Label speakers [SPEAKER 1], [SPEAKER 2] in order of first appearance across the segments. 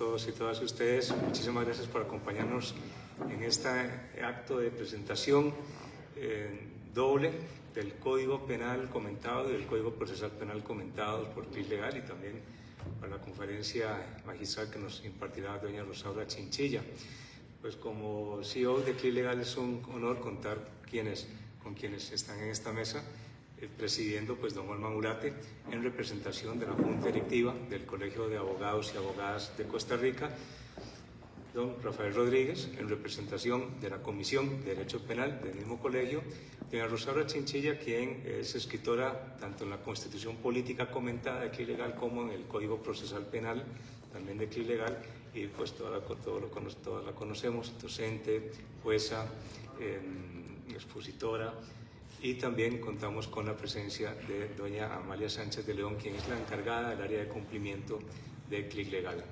[SPEAKER 1] todos y todas ustedes. Muchísimas gracias por acompañarnos en este acto de presentación doble del Código Penal comentado y del Código Procesal Penal comentados por CLIC Legal, y también para la conferencia magistral que nos impartirá doña Rosaura Chinchilla. Pues como CEO de CLIC Legal es un honor contar con quienes están en esta mesa, presidiendo pues don Olman Urate en representación de la Junta Directiva del Colegio de Abogados y Abogadas de Costa Rica, don Rafael Rodríguez en representación de la Comisión de Derecho Penal del mismo colegio, doña Rosaura Chinchilla, quien es escritora tanto en la Constitución Política comentada de CLIC Legal como en el Código Procesal Penal también de CLIC Legal, y pues todas la conocemos, docente, jueza, expositora. Y también contamos con la presencia de doña Amalia Sánchez de León, quien es la encargada del área de cumplimiento de CLIC Legal.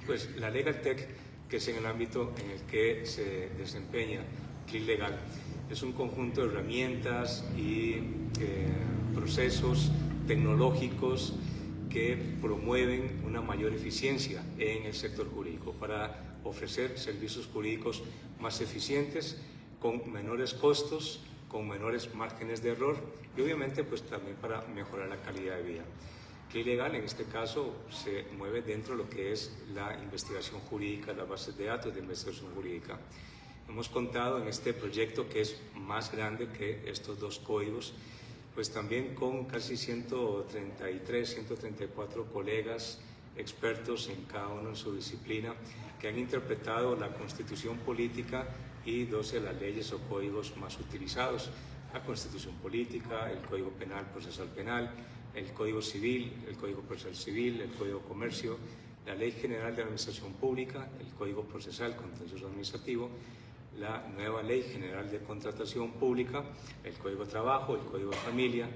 [SPEAKER 1] Pues la LegalTech, que es en el ámbito en el que se desempeña CLIC Legal, es un conjunto de herramientas y procesos tecnológicos que promueven una mayor eficiencia en el sector jurídico para ofrecer servicios jurídicos más eficientes, con menores costos, con menores márgenes de error y obviamente pues también para mejorar la calidad de vida. CLIC Legal en este caso se mueve dentro de lo que es la investigación jurídica, las bases de datos de investigación jurídica. Hemos contado en este proyecto, que es más grande que estos dos códigos, pues también con casi 133, 134 colegas expertos en cada uno en su disciplina, que han interpretado la Constitución Política y 12 de las leyes o códigos más utilizados: la Constitución Política, el Código Penal Procesal Penal, el Código Civil, el Código Procesal Civil, el Código Comercio, la Ley General de Administración Pública, el Código Procesal Contencioso Administrativo, la nueva Ley General de Contratación Pública, el Código de Trabajo, el Código de Familia,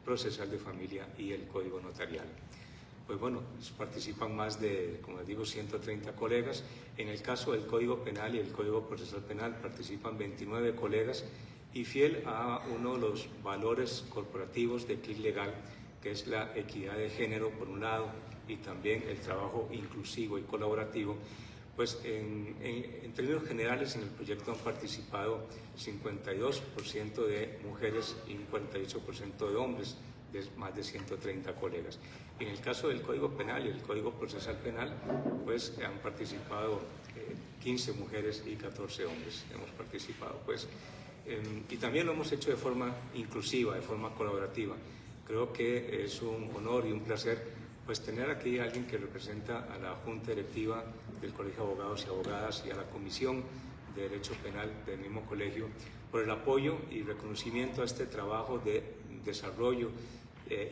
[SPEAKER 1] Procesal de Familia y el Código Notarial. Pues bueno, participan más de, como les digo, 130 colegas. En el caso del Código Penal y el Código Procesal Penal participan 29 colegas, y fiel a uno de los valores corporativos de CLIC Legal, que es la equidad de género por un lado y también el trabajo inclusivo y colaborativo, pues en términos generales en el proyecto han participado 52% de mujeres y un 48% de hombres, de más de 130 colegas. En el caso del Código Penal y el Código Procesal Penal, pues han participado 15 mujeres y 14 hombres. Hemos participado, pues, y también lo hemos hecho de forma inclusiva, de forma colaborativa. Creo que es un honor y un placer pues tener aquí a alguien que representa a la Junta Directiva del Colegio de Abogados y Abogadas y a la Comisión de Derecho Penal del mismo colegio, por el apoyo y reconocimiento a este trabajo de desarrollo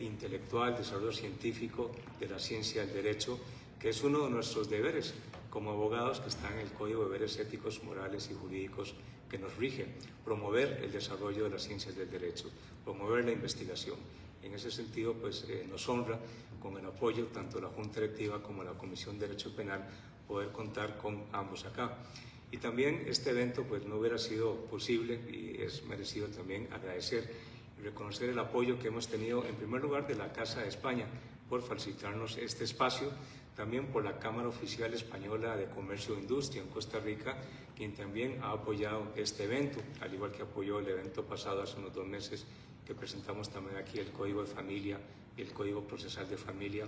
[SPEAKER 1] intelectual, desarrollo científico de la ciencia del derecho, que es uno de nuestros deberes como abogados, que está en el Código de Deberes Éticos, Morales y Jurídicos que nos rige: promover el desarrollo de las ciencias del derecho, promover la investigación. En ese sentido, pues nos honra con el apoyo tanto de la Junta Directiva como de la Comisión de Derecho Penal poder contar con ambos acá. Y también este evento pues no hubiera sido posible, y es merecido también agradecer y reconocer el apoyo que hemos tenido en primer lugar de la Casa de España por facilitarnos este espacio, también por la Cámara Oficial Española de Comercio e Industria en Costa Rica, quien también ha apoyado este evento, al igual que apoyó el evento pasado hace unos 2 meses, que presentamos también aquí el Código de Familia y el Código Procesal de Familia.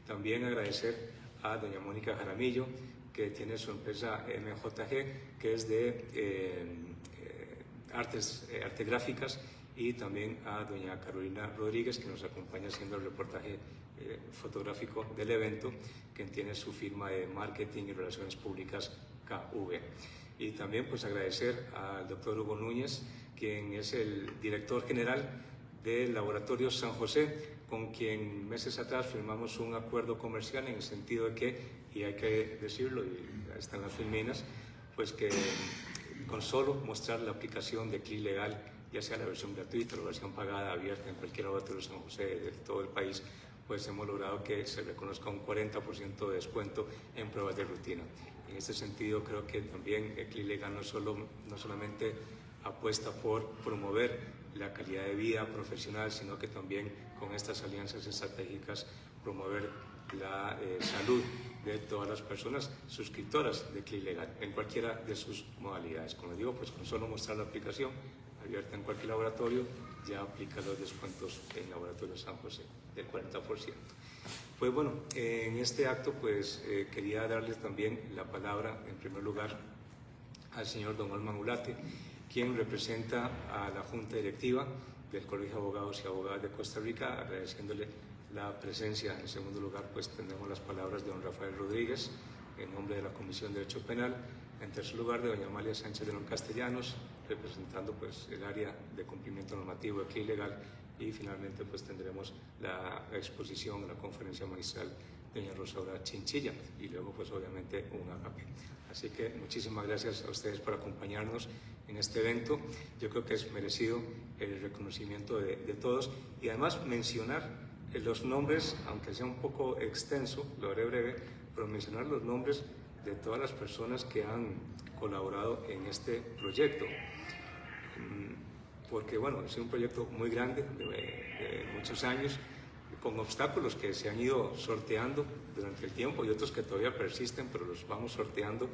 [SPEAKER 1] También agradecer a doña Mónica Jaramillo, que tiene su empresa MJG, que es de artes gráficas, y también a doña Carolina Rodríguez, que nos acompaña haciendo el reportaje fotográfico del evento, que tiene su firma de Marketing y Relaciones Públicas KV. Y también pues agradecer al doctor Hugo Núñez, quien es el director general del Laboratorio San José, con quien meses atrás firmamos un acuerdo comercial en el sentido de que, y hay que decirlo, y están las filminas, pues que con solo mostrar la aplicación de CLIC Legal, ya sea la versión gratuita o la versión pagada, abierta en cualquier laboratorio de San José de todo el país, pues hemos logrado que se reconozca un 40% de descuento en pruebas de rutina. En este sentido, creo que también CLIC Legal no solamente apuesta por promover la calidad de vida profesional, sino que también con estas alianzas estratégicas promover la salud de todas las personas suscriptoras de Clic Legal, en cualquiera de sus modalidades. Como digo, pues con solo mostrar la aplicación abierta en cualquier laboratorio, ya aplica los descuentos en Laboratorio San José del 40%. Pues bueno, en este acto pues quería darles también la palabra, en primer lugar, al señor don Olman Ulate, quien representa a la Junta Directiva del Colegio de Abogados y Abogadas de Costa Rica, agradeciéndole la presencia. En segundo lugar, pues tendremos las palabras de don Rafael Rodríguez, en nombre de la Comisión de Derecho Penal. En tercer lugar, de doña Amalia Sánchez de León Castellanos, representando pues el área de cumplimiento normativo de Clic Legal. Y finalmente pues tendremos la exposición, la conferencia magistral de doña Rosaura Chinchilla, y luego pues obviamente un agape. Así que muchísimas gracias a ustedes por acompañarnos en este evento. Yo creo que es merecido el reconocimiento de todos, y además mencionar los nombres, aunque sea un poco extenso, lo haré breve, pero mencionar los nombres de todas las personas que han colaborado en este proyecto. Porque bueno, es un proyecto muy grande, de muchos años, con obstáculos que se han ido sorteando durante el tiempo y otros que todavía persisten, pero los vamos sorteando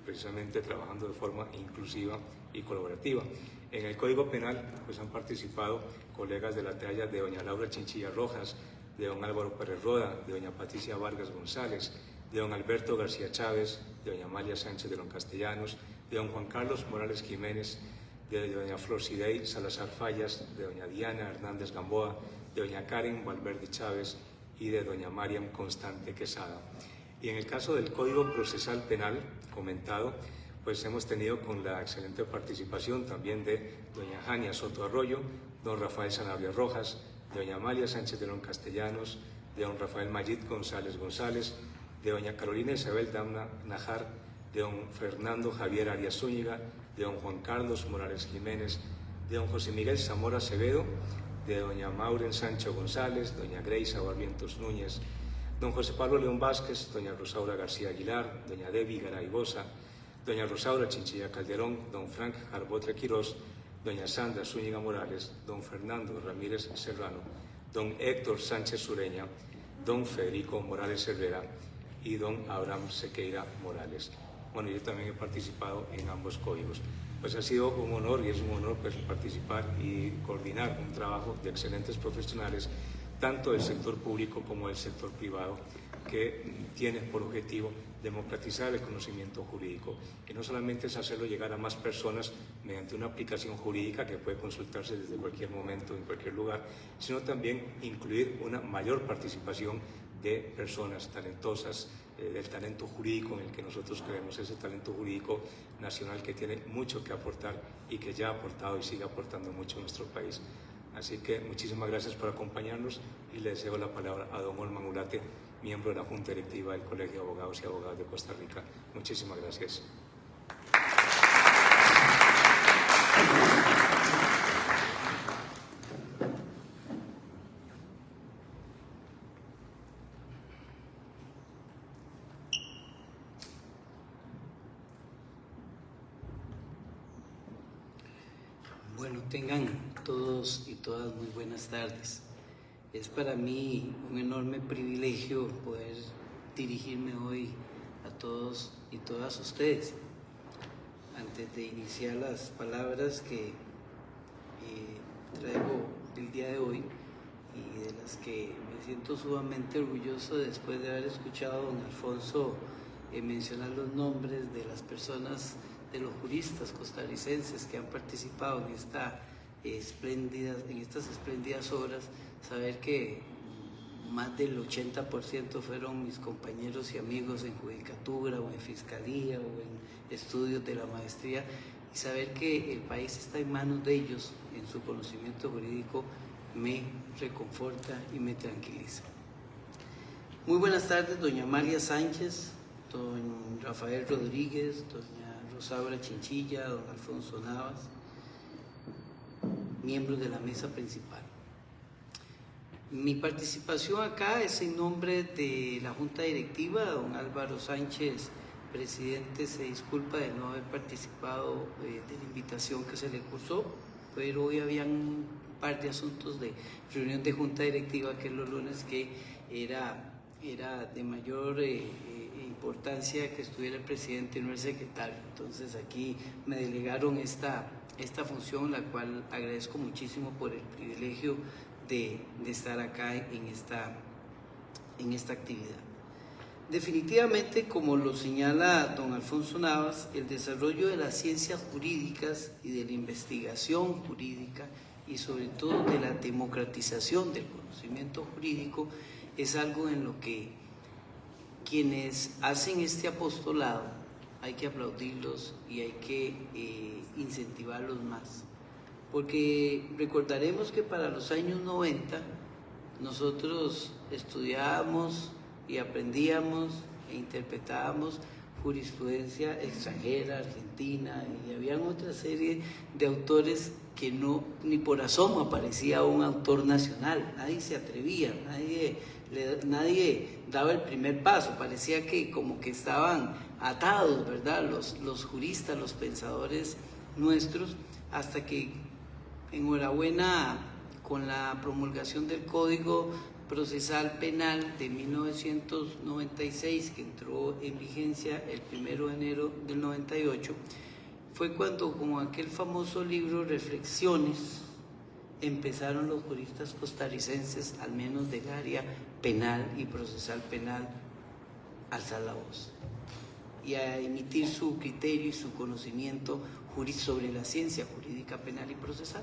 [SPEAKER 1] precisamente trabajando de forma inclusiva y colaborativa. En el Código Penal pues han participado colegas de la talla de doña Laura Chinchilla Rojas, de don Álvaro Pérez Roda, de doña Patricia Vargas González, de don Alberto García Chávez, de doña Amalia Sánchez de León Castellanos, de don Juan Carlos Morales Jiménez, de doña Flor Sidey Salazar Fallas, de doña Diana Hernández Gamboa, de doña Karen Valverde Chávez y de doña Mariam Constante Quesada. Y en el caso del Código Procesal Penal comentado, pues hemos tenido con la excelente participación también de doña Jania Soto Arroyo, don Rafael Sanabria Rojas, de doña Amalia Sánchez de León Castellanos, de don Rafael Mayit González González, de doña Carolina Isabel Damna Najar, de don Fernando Javier Arias Zúñiga, de don Juan Carlos Morales Jiménez, de don José Miguel Zamora Acevedo, de doña Mauren Sancho González, doña Greisa Barrientos Núñez, don José Pablo León Vázquez, doña Rosaura García Aguilar, doña Debbie Garay Bosa, doña Rosaura Chinchilla Calderón, don Frank Jarbotre Quirós, doña Sandra Zúñiga Morales, don Fernando Ramírez Serrano, don Héctor Sánchez Sureña, don Federico Morales Herrera y don Abraham Sequeira Morales. Bueno, yo también he participado en ambos códigos. Pues ha sido un honor, y es un honor pues, participar y coordinar un trabajo de excelentes profesionales, tanto del sector público como del sector privado, que tiene por objetivo democratizar el conocimiento jurídico, y no solamente es hacerlo llegar a más personas mediante una aplicación jurídica que puede consultarse desde cualquier momento, en cualquier lugar, sino también incluir una mayor participación de personas talentosas, del talento jurídico en el que nosotros creemos, ese talento jurídico nacional que tiene mucho que aportar y que ya ha aportado y sigue aportando mucho a nuestro país. Así que muchísimas gracias por acompañarnos y le deseo la palabra a don Olman Ulate, miembro de la Junta Directiva del Colegio de Abogados y Abogadas de Costa Rica. Muchísimas gracias.
[SPEAKER 2] Bueno, tengan todos y todas muy buenas tardes. Es para mí un enorme privilegio poder dirigirme hoy a todos y todas ustedes. Antes de iniciar las palabras que traigo el día de hoy y de las que me siento sumamente orgulloso después de haber escuchado a don Alfonso mencionar los nombres de las personas, de los juristas costarricenses que han participado en estas espléndidas obras, saber que más del 80% fueron mis compañeros y amigos en judicatura o en fiscalía o en estudios de la maestría, y saber que el país está en manos de ellos, en su conocimiento jurídico, me reconforta y me tranquiliza. Muy buenas tardes, doña Amalia Sánchez, don Rafael Rodríguez, doña Rosaura Chinchilla, don Alfonso Navas, miembros de la mesa principal. Mi participación acá es en nombre de la Junta Directiva. Don Álvaro Sánchez, presidente, se disculpa de no haber participado de la invitación que se le cursó, pero hoy habían un par de asuntos de reunión de Junta Directiva, que es los lunes, que era era de mayor importancia que estuviera el presidente y no el secretario. Entonces aquí me delegaron esta función, la cual agradezco muchísimo por el privilegio de estar acá en esta actividad. Definitivamente, como lo señala don Alfonso Navas, el desarrollo de las ciencias jurídicas y de la investigación jurídica y sobre todo de la democratización del conocimiento jurídico es algo en lo que quienes hacen este apostolado hay que aplaudirlos y hay que incentivarlos más. Porque recordaremos que para los años 90 nosotros estudiábamos y aprendíamos e interpretábamos jurisprudencia extranjera, argentina, y habían otra serie de autores que no, ni por asomo aparecía un autor nacional, nadie se atrevía, nadie daba el primer paso, parecía que como que estaban atados, ¿verdad? Los juristas, los pensadores nuestros, hasta que enhorabuena con la promulgación del Código Procesal Penal de 1996, que entró en vigencia el 1 de enero del 98, fue cuando, con aquel famoso libro Reflexiones, empezaron los juristas costarricenses, al menos del área penal y procesal penal, a alzar la voz y a emitir su criterio y su conocimiento sobre la ciencia jurídica penal y procesal.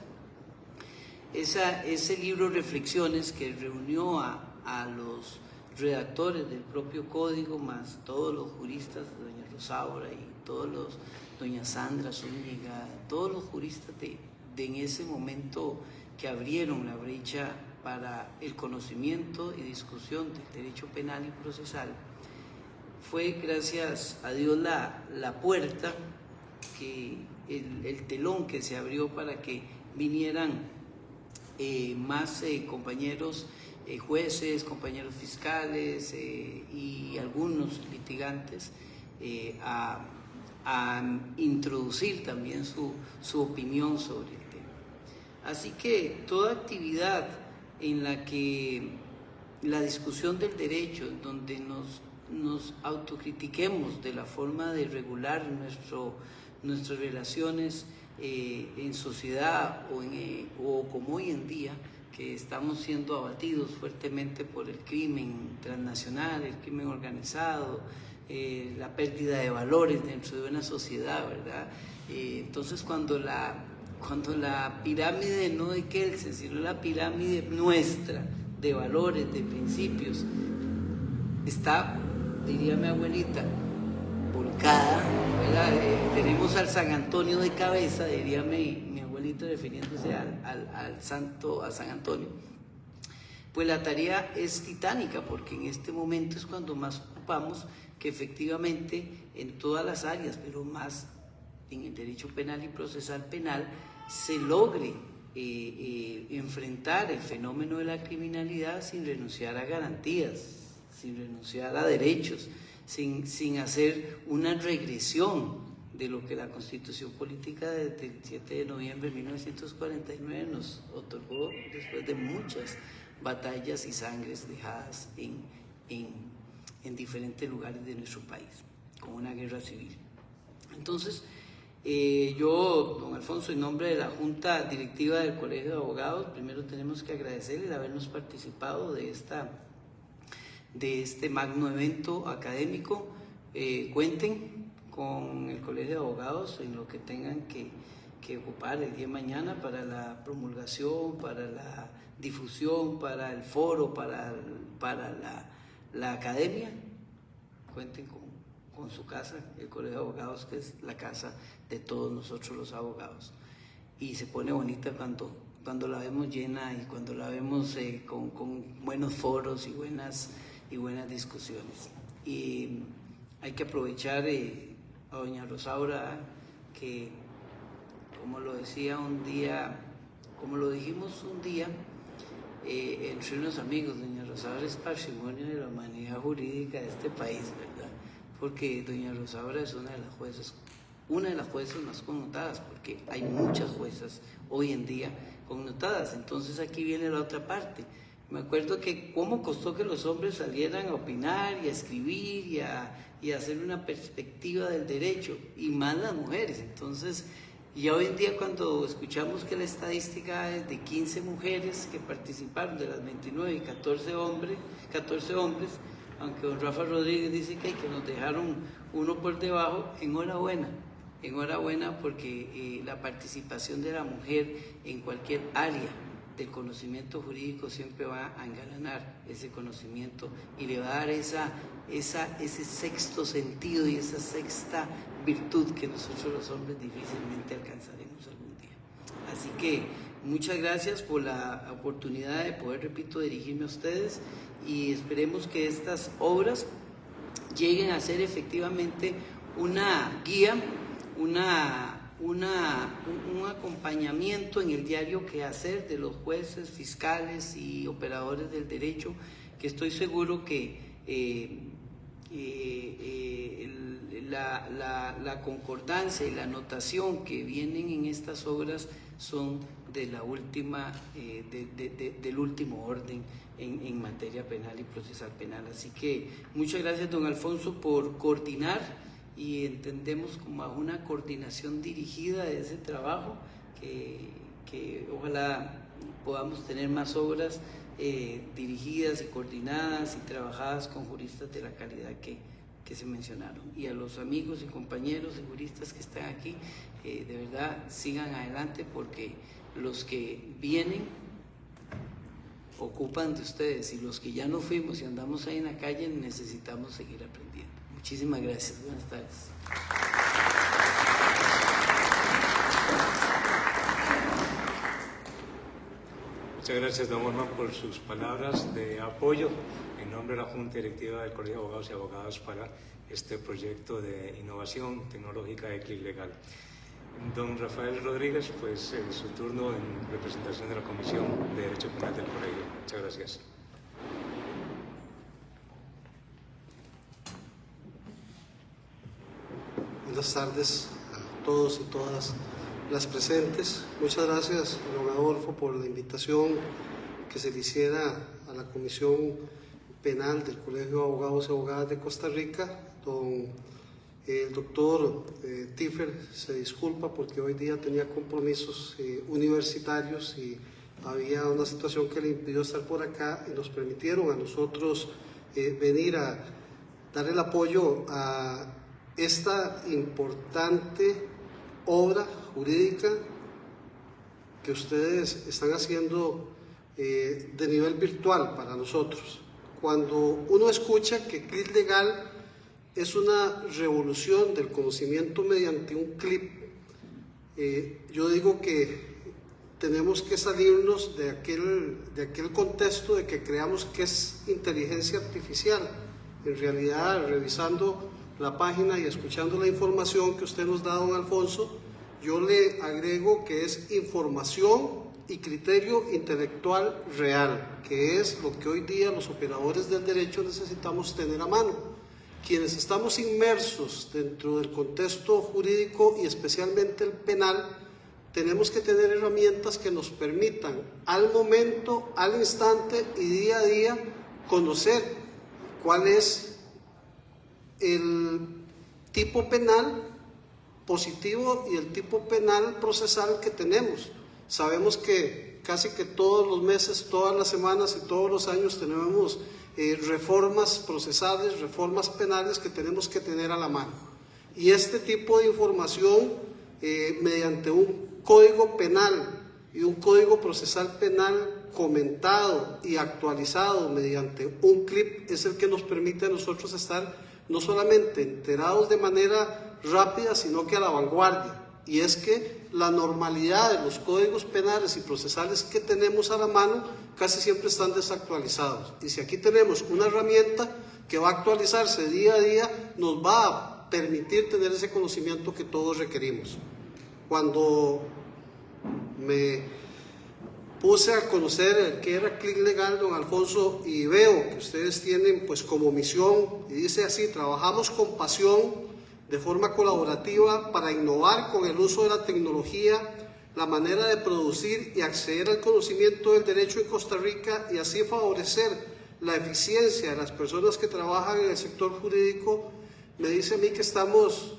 [SPEAKER 2] Ese libro Reflexiones, que reunió a los redactores del propio código, más todos los juristas, doña Rosaura y doña Sandra Zúñiga, todos los juristas de en ese momento que abrieron la brecha para el conocimiento y discusión del derecho penal y procesal, fue gracias a Dios la puerta, el telón que se abrió para que vinieran más compañeros jueces, compañeros fiscales y algunos litigantes a introducir también su opinión sobre el tema. Así que toda actividad en la que la discusión del derecho, donde nos autocritiquemos de la forma de regular nuestras relaciones en sociedad o como hoy en día, que estamos siendo abatidos fuertemente por el crimen transnacional, el crimen organizado, la pérdida de valores dentro de una sociedad, ¿verdad? Entonces cuando la pirámide no de Kelsen, sino la pirámide nuestra de valores, de principios, está, diría mi abuelita, volcada, ¿verdad? Tenemos al San Antonio de cabeza, diría mi abuelita refiriéndose a San Antonio. Pues la tarea es titánica, porque en este momento es cuando más ocupamos que efectivamente en todas las áreas, pero más en el derecho penal y procesal penal, se logre enfrentar el fenómeno de la criminalidad sin renunciar a garantías, sin renunciar a derechos, sin hacer una regresión de lo que la Constitución Política del 7 de noviembre de 1949 nos otorgó después de muchas batallas y sangres dejadas en diferentes lugares de nuestro país, con una guerra civil. Entonces, yo, don Alfonso, en nombre de la Junta Directiva del Colegio de Abogados, primero tenemos que agradecerle el habernos participado de este magno evento académico. Cuenten con el Colegio de Abogados en lo que tengan que ocupar el día de mañana para la promulgación, para la difusión, para el foro, para la academia. Cuenten con su casa, el Colegio de Abogados, que es la casa de todos nosotros los abogados. Y se pone bonita cuando la vemos llena y cuando la vemos con buenos foros y buenas discusiones. Y hay que aprovechar a doña Rosaura, que como lo dijimos un día entre unos amigos, doña Rosaura es patrimonio de la humanidad jurídica de este país, ¿verdad? Porque doña Rosaura es una de las juezas más connotadas, porque hay muchas juezas hoy en día connotadas. Entonces aquí viene la otra parte. Me acuerdo que cómo costó que los hombres salieran a opinar y a escribir y a hacer una perspectiva del derecho, y más las mujeres. Entonces, ya hoy en día cuando escuchamos que la estadística es de 15 mujeres que participaron de las 29 y 14 hombres, aunque don Rafa Rodríguez dice que nos dejaron uno por debajo, enhorabuena porque la participación de la mujer en cualquier área del conocimiento jurídico siempre va a engalanar ese conocimiento y le va a dar ese sexto sentido y esa sexta virtud que nosotros los hombres difícilmente alcanzaremos algún día. Así que muchas gracias por la oportunidad de poder, repito, dirigirme a ustedes, y esperemos que estas obras lleguen a ser efectivamente una guía, un acompañamiento en el diario quehacer de los jueces, fiscales y operadores del derecho, que estoy seguro que la concordancia y la anotación que vienen en estas obras son de la última, del último orden en materia penal y procesal penal. Así que muchas gracias, don Alfonso, por coordinar, y entendemos como una coordinación dirigida de ese trabajo, que ojalá podamos tener más obras dirigidas y coordinadas y trabajadas con juristas de la calidad que se mencionaron. Y a los amigos y compañeros y juristas que están aquí, de verdad sigan adelante, porque los que vienen ocupan de ustedes, y los que ya no fuimos y andamos ahí en la calle necesitamos seguir aprendiendo. Muchísimas gracias. Buenas tardes.
[SPEAKER 1] Muchas gracias, don Orman, por sus palabras de apoyo en nombre de la Junta Directiva del Colegio de Abogados y Abogadas para este proyecto de innovación tecnológica de Clic Legal. Don Rafael Rodríguez, pues su turno en representación de la Comisión de Derecho Penal del Colegio. Muchas gracias.
[SPEAKER 3] Buenas tardes a todos y todas las presentes. Muchas gracias, don Adolfo, por la invitación que se le hiciera a la Comisión Penal del Colegio de Abogados y Abogadas de Costa Rica. El doctor Tiffer se disculpa porque hoy día tenía compromisos universitarios y había una situación que le impidió estar por acá, y nos permitieron a nosotros venir a dar el apoyo a esta importante obra jurídica que ustedes están haciendo de nivel virtual para nosotros. Cuando uno escucha que Clic Legal es una revolución del conocimiento mediante un clip, yo digo que tenemos que salirnos de aquel contexto de que creamos que es inteligencia artificial. En realidad, revisando la página y escuchando la información que usted nos da, don Alfonso, yo le agrego que es información y criterio intelectual real, que es lo que hoy día los operadores del derecho necesitamos tener a mano. Quienes estamos inmersos dentro del contexto jurídico y especialmente el penal, tenemos que tener herramientas que nos permitan al momento, al instante y día a día conocer cuál es el tipo penal positivo y el tipo penal procesal que tenemos. Sabemos que casi que todos los meses, todas las semanas y todos los años tenemos reformas procesales, reformas penales que tenemos que tener a la mano. Y este tipo de información, mediante un código penal y un código procesal penal comentado y actualizado mediante un clip, es el que nos permite a nosotros estar no solamente enterados de manera rápida, sino que a la vanguardia. Y es que la normalidad de los códigos penales y procesales que tenemos a la mano casi siempre están desactualizados. Y si aquí tenemos una herramienta que va a actualizarse día a día, nos va a permitir tener ese conocimiento que todos requerimos. Cuando me puse a conocer qué era Clic Legal, don Alfonso, y veo que ustedes tienen pues como misión, y dice así: trabajamos con pasión de forma colaborativa para innovar con el uso de la tecnología, la manera de producir y acceder al conocimiento del derecho en Costa Rica y así favorecer la eficiencia de las personas que trabajan en el sector jurídico, me dice a mí que estamos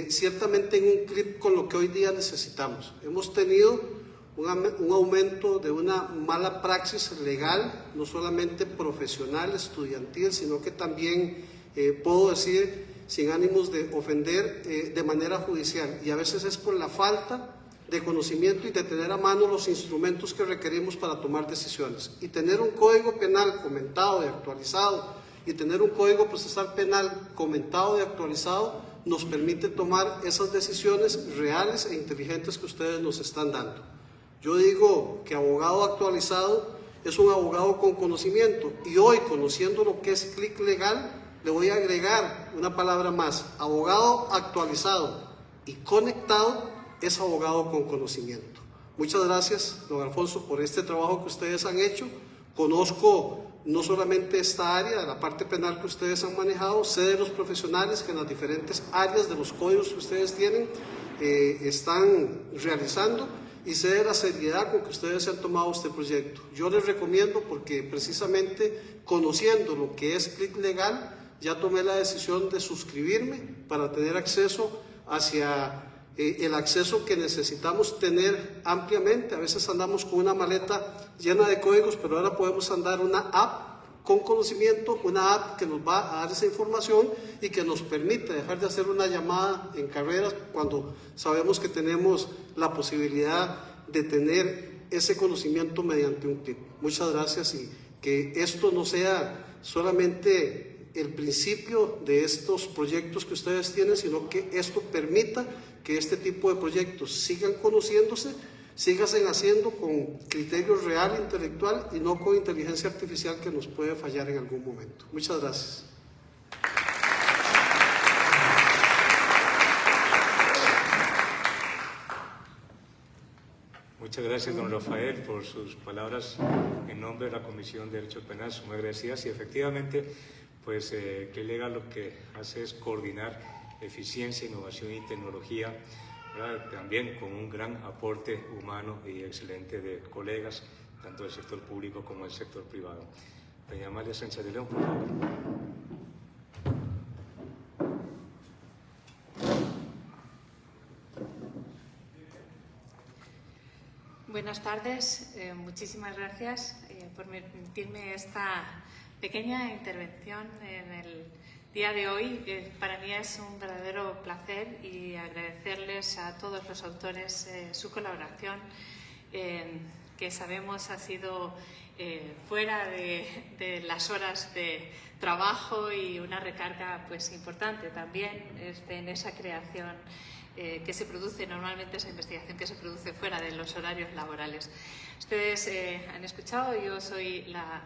[SPEAKER 3] ciertamente en un clip con lo que hoy día necesitamos. Hemos tenido un aumento de una mala praxis legal, no solamente profesional, estudiantil, sino que también, puedo decir, sin ánimos de ofender, de manera judicial. Y a veces es por la falta de conocimiento y de tener a mano los instrumentos que requerimos para tomar decisiones. Y tener un código penal comentado y actualizado y tener un código procesal penal comentado y actualizado nos permite tomar esas decisiones reales e inteligentes que ustedes nos están dando. Yo digo que abogado actualizado es un abogado con conocimiento, y hoy, conociendo lo que es Clic Legal, le voy a agregar una palabra más: abogado actualizado y conectado es abogado con conocimiento. Muchas gracias, don Alfonso, por este trabajo que ustedes han hecho. Conozco no solamente esta área, la parte penal que ustedes han manejado, sé de los profesionales que en las diferentes áreas de los códigos que ustedes tienen están realizando, y sé de la seriedad con que ustedes han tomado este proyecto. Yo les recomiendo, porque precisamente conociendo lo que es Clic Legal, ya tomé la decisión de suscribirme para tener acceso hacia el acceso que necesitamos tener ampliamente. A veces andamos con una maleta llena de códigos, pero ahora podemos andar una app con conocimiento, una app que nos va a dar esa información y que nos permite dejar de hacer una llamada en carreras cuando sabemos que tenemos la posibilidad de tener ese conocimiento mediante un clic. Muchas gracias, y que esto no sea solamente el principio de estos proyectos que ustedes tienen, sino que esto permita que este tipo de proyectos sigan conociéndose, sigan haciendo con criterio real intelectual y no con inteligencia artificial que nos puede fallar en algún momento. Muchas gracias.
[SPEAKER 1] Muchas gracias, don Rafael, por sus palabras en nombre de la Comisión de Derecho Penal, son muy agradecidas. Y efectivamente, pues Clic Legal lo que hace es coordinar eficiencia, innovación y tecnología, ¿verdad? También con un gran aporte humano y excelente de colegas, tanto del sector público como del sector privado. Doña Amalia Sánchez de León, por favor.
[SPEAKER 4] Buenas tardes, muchísimas gracias por permitirme esta pequeña intervención en el día de hoy. Para mí es un verdadero placer, y agradecerles a todos los autores su colaboración, que sabemos ha sido fuera de las horas de trabajo, y una recarga pues importante también en esa creación que se produce normalmente, esa investigación que se produce fuera de los horarios laborales. Ustedes han escuchado, yo soy la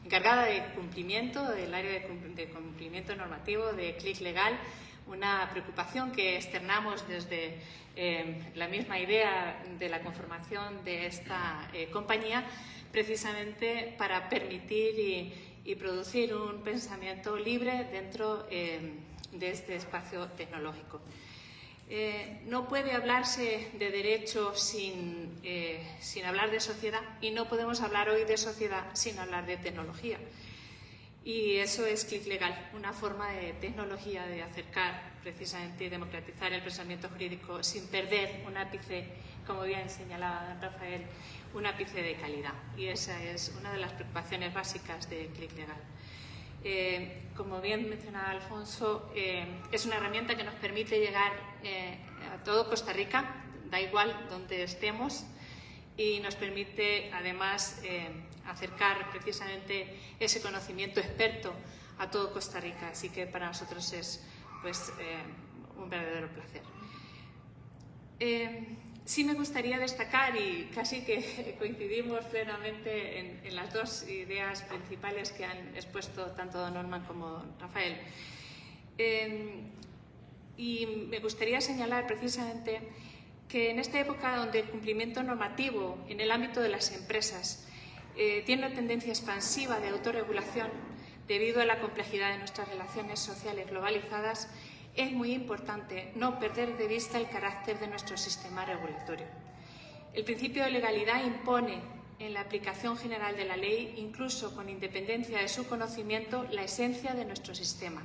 [SPEAKER 4] encargada de cumplimiento, del área de cumplimiento normativo de Clic Legal, una preocupación que externamos desde la misma idea de la conformación de esta compañía, precisamente para permitir y producir un pensamiento libre dentro de este espacio tecnológico. No puede hablarse de derecho sin hablar de sociedad, y no podemos hablar hoy de sociedad sin hablar de tecnología. Y eso es Clic Legal, una forma de tecnología de acercar precisamente y democratizar el pensamiento jurídico sin perder un ápice, como bien señalaba don Rafael, un ápice de calidad. Y esa es una de las preocupaciones básicas de Clic Legal. Como bien mencionaba Alfonso, es una herramienta que nos permite llegar a todo Costa Rica, da igual donde estemos, y nos permite además acercar precisamente ese conocimiento experto a todo Costa Rica. Así que para nosotros es pues, un verdadero placer. Sí me gustaría destacar, y casi que coincidimos plenamente en las dos ideas principales que han expuesto tanto don Norman como don Rafael. Y me gustaría señalar precisamente que en esta época donde el cumplimiento normativo en el ámbito de las empresas tiene una tendencia expansiva de autorregulación debido a la complejidad de nuestras relaciones sociales globalizadas, es muy importante no perder de vista el carácter de nuestro sistema regulatorio. El principio de legalidad impone en la aplicación general de la ley, incluso con independencia de su conocimiento, la esencia de nuestro sistema,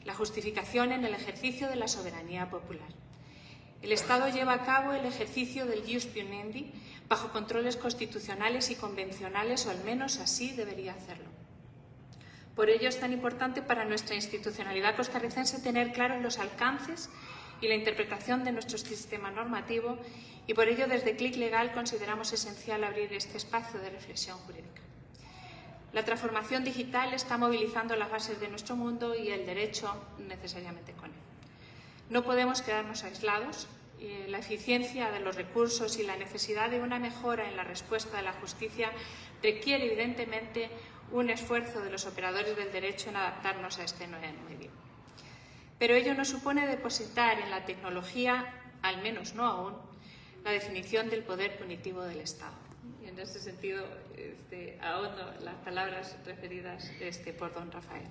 [SPEAKER 4] la justificación en el ejercicio de la soberanía popular. El Estado lleva a cabo el ejercicio del jus puniendi bajo controles constitucionales y convencionales, o al menos así debería hacerlo. Por ello es tan importante para nuestra institucionalidad costarricense tener claros los alcances y la interpretación de nuestro sistema normativo, y por ello desde CLIC Legal consideramos esencial abrir este espacio de reflexión jurídica. La transformación digital está movilizando las bases de nuestro mundo y el derecho necesariamente con él. No podemos quedarnos aislados. La eficiencia de los recursos y la necesidad de una mejora en la respuesta de la justicia requiere evidentemente un esfuerzo de los operadores del derecho en adaptarnos a este nuevo medio. Pero ello no supone depositar en la tecnología, al menos no aún, la definición del poder punitivo del Estado. Y en ese sentido ahondo las palabras referidas por don Rafael.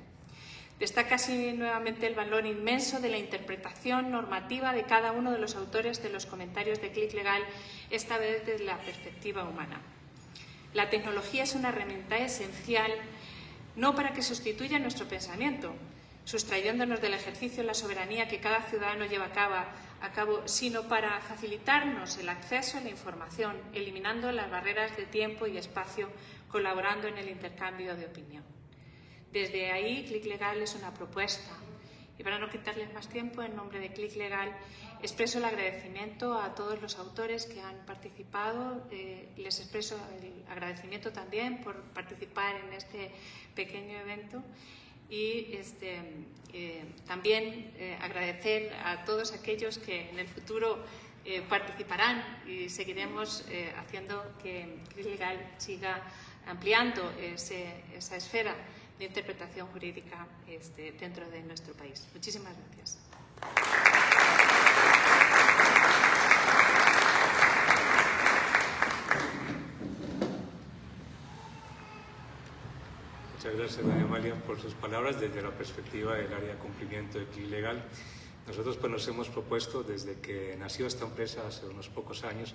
[SPEAKER 4] Destaca así nuevamente el valor inmenso de la interpretación normativa de cada uno de los autores de los comentarios de CLIC Legal, esta vez desde la perspectiva humana. La tecnología es una herramienta esencial, no para que sustituya nuestro pensamiento, sustrayéndonos del ejercicio de la soberanía que cada ciudadano lleva a cabo, sino para facilitarnos el acceso a la información, eliminando las barreras de tiempo y espacio, colaborando en el intercambio de opinión. Desde ahí, CLIC Legal es una propuesta. Y para no quitarles más tiempo, en nombre de CLIC Legal, expreso el agradecimiento a todos los autores que han participado. Les expreso el agradecimiento también por participar en este pequeño evento. Y también agradecer a todos aquellos que en el futuro participarán, y seguiremos haciendo que CLIC Legal siga ampliando esa esfera de interpretación jurídica dentro de nuestro país. Muchísimas gracias.
[SPEAKER 1] Muchas gracias, doña Amalia, por sus palabras desde la perspectiva del área de cumplimiento de CLIC Legal. Nosotros pues, nos hemos propuesto, desde que nació esta empresa hace unos pocos años,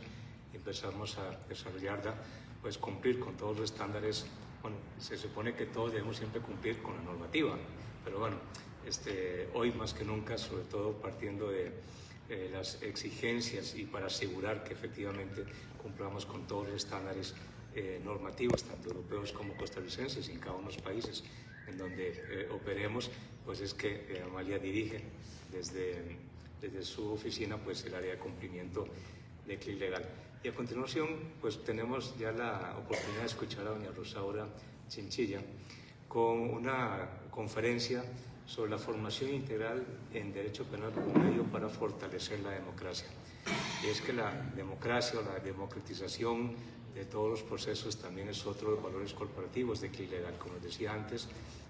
[SPEAKER 1] empezamos a desarrollarla, pues cumplir con todos los estándares. Bueno, se supone que todos debemos siempre cumplir con la normativa, pero bueno, hoy más que nunca, sobre todo partiendo de las exigencias y para asegurar que efectivamente cumplamos con todos los estándares normativos, tanto europeos como costarricenses, y en cada uno de los países en donde operemos, pues es que Amalia dirige desde su oficina pues el área de cumplimiento de CLIC Legal. Y a continuación, pues tenemos ya la oportunidad de escuchar a doña Rosaura Chinchilla con una conferencia sobre la formación integral en Derecho Penal como medio para fortalecer la democracia. Y es que la democracia o la democratización de todos los procesos también es otro de los valores corporativos de CLIC Legal. Como les decía antes,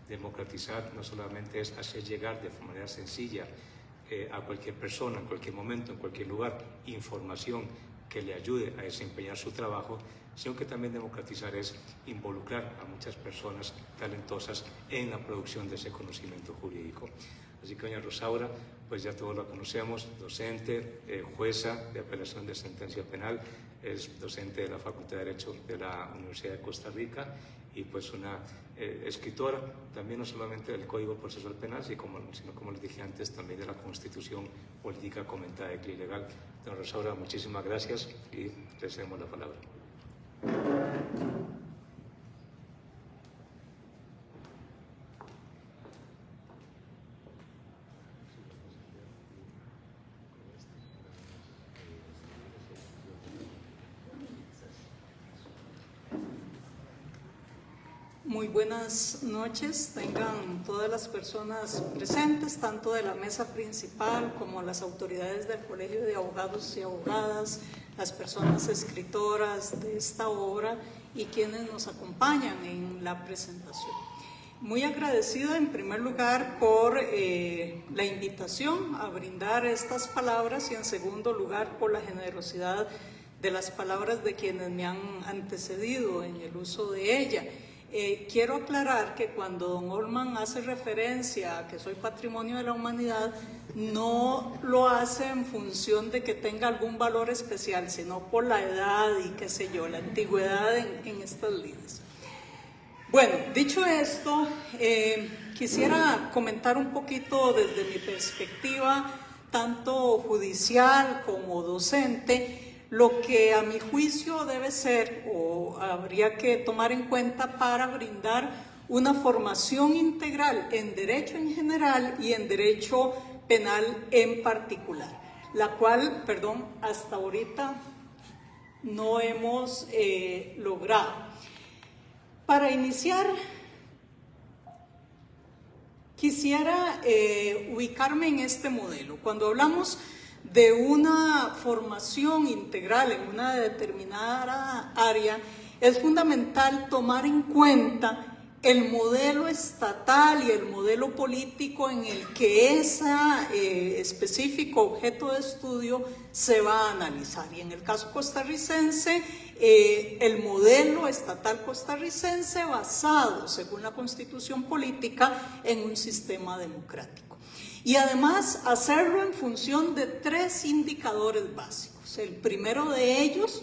[SPEAKER 1] democratizar no solamente es hacer llegar de manera sencilla a cualquier persona, en cualquier momento, en cualquier lugar, información que le ayude a desempeñar su trabajo, sino que también democratizar es involucrar a muchas personas talentosas en la producción de ese conocimiento jurídico. Así que doña Rosaura, pues ya todos la conocemos, docente, jueza de apelación de sentencia penal, es docente de la Facultad de Derecho de la Universidad de Costa Rica y pues una escritora también no solamente del Código Procesal Penal, sino como les dije antes, también de la Constitución Política Comentada de CLIC Legal. Don Rosaura, muchísimas gracias y le cedemos la palabra.
[SPEAKER 5] Muy buenas noches, tengan todas las personas presentes, tanto de la mesa principal como las autoridades del Colegio de Abogados y Abogadas, las personas escritoras de esta obra y quienes nos acompañan en la presentación. Muy agradecida en primer lugar por la invitación a brindar estas palabras y en segundo lugar por la generosidad de las palabras de quienes me han antecedido en el uso de ella. quiero aclarar que cuando don Olman hace referencia a que soy patrimonio de la humanidad, no lo hace en función de que tenga algún valor especial, sino por la edad y qué sé yo, la antigüedad en estas líneas. Bueno, dicho esto, quisiera comentar un poquito desde mi perspectiva, tanto judicial como docente, lo que a mi juicio debe ser o habría que tomar en cuenta para brindar una formación integral en derecho en general y en derecho penal en particular, la cual, hasta ahorita no hemos logrado. Para iniciar, quisiera ubicarme en este modelo. Cuando hablamos de una formación integral en una determinada área, es fundamental tomar en cuenta el modelo estatal y el modelo político en el que ese específico objeto de estudio se va a analizar. Y en el caso costarricense, el modelo estatal costarricense basado, según la Constitución política, en un sistema democrático. Y además hacerlo en función de 3 indicadores básicos. El primero de ellos,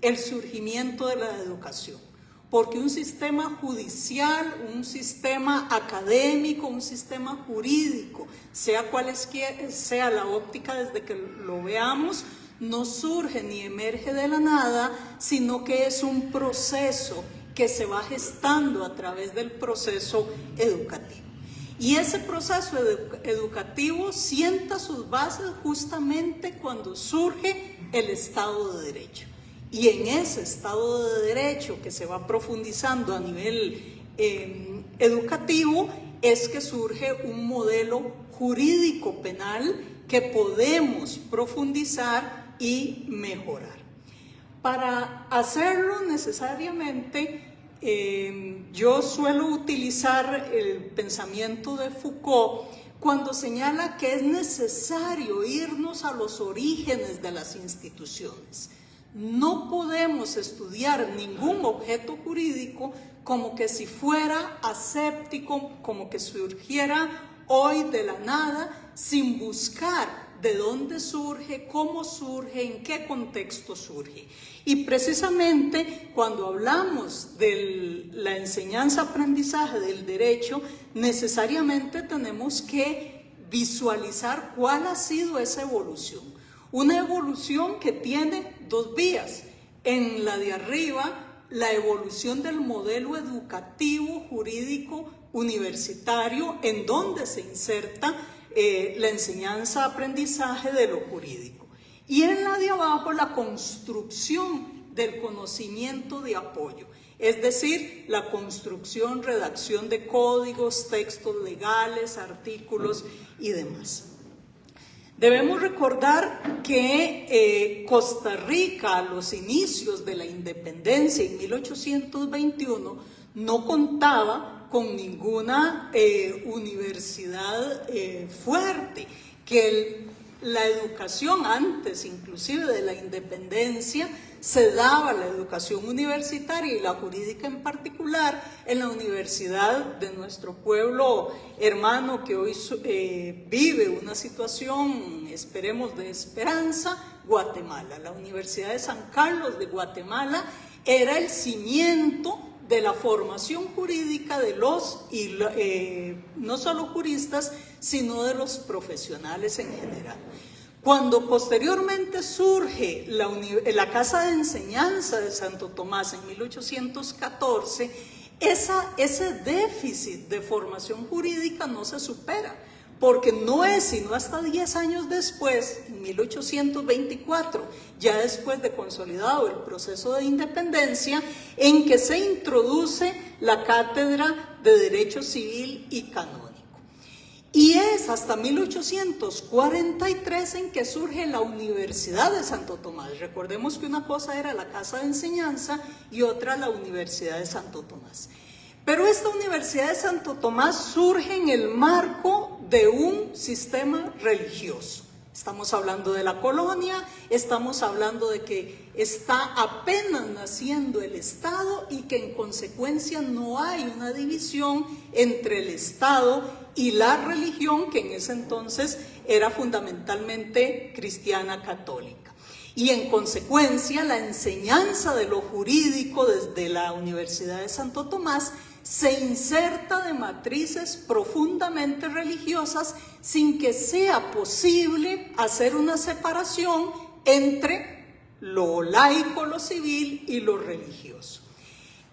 [SPEAKER 5] el surgimiento de la educación. Porque un sistema judicial, un sistema académico, un sistema jurídico, sea cual sea la óptica desde que lo veamos, no surge ni emerge de la nada, sino que es un proceso que se va gestando a través del proceso educativo. Y ese proceso educativo sienta sus bases justamente cuando surge el Estado de Derecho. Y en ese Estado de Derecho que se va profundizando a nivel educativo es que surge un modelo jurídico penal que podemos profundizar y mejorar. Para hacerlo necesariamente yo suelo utilizar el pensamiento de Foucault cuando señala que es necesario irnos a los orígenes de las instituciones. No podemos estudiar ningún objeto jurídico como que si fuera aséptico, como que surgiera hoy de la nada, sin buscar de dónde surge, cómo surge, en qué contexto surge. Y precisamente cuando hablamos de la enseñanza-aprendizaje del derecho, necesariamente tenemos que visualizar cuál ha sido esa evolución. Una evolución que tiene 2 vías. En la de arriba, la evolución del modelo educativo, jurídico, universitario, en donde se inserta la enseñanza-aprendizaje de lo jurídico. Y en la de abajo, la construcción del conocimiento de apoyo, es decir, la construcción, redacción de códigos, textos legales, artículos y demás. Debemos recordar que Costa Rica, a los inicios de la independencia en 1821, no contaba con ninguna universidad fuerte, que la educación antes inclusive de la independencia se daba la educación universitaria y la jurídica en particular en la universidad de nuestro pueblo hermano que hoy vive una situación, esperemos, de esperanza, Guatemala. La Universidad de San Carlos de Guatemala era el cimiento de la formación jurídica de los, no solo juristas, sino de los profesionales en general. Cuando posteriormente surge la Casa de Enseñanza de Santo Tomás en 1814, ese déficit de formación jurídica no se supera, porque no es sino hasta 10 años después, en 1824, ya después de consolidado el proceso de independencia, en que se introduce la Cátedra de Derecho Civil y Canónico. Y es hasta 1843 en que surge la Universidad de Santo Tomás. Recordemos que una cosa era la Casa de Enseñanza y otra la Universidad de Santo Tomás. Pero esta Universidad de Santo Tomás surge en el marco de un sistema religioso, Estamos hablando de la colonia, estamos hablando de que está apenas naciendo el Estado y que en consecuencia no hay una división entre el Estado y la religión, que en ese entonces era fundamentalmente cristiana católica. Y en consecuencia la enseñanza de lo jurídico desde la Universidad de Santo Tomás se inserta de matrices profundamente religiosas sin que sea posible hacer una separación entre lo laico, lo civil y lo religioso.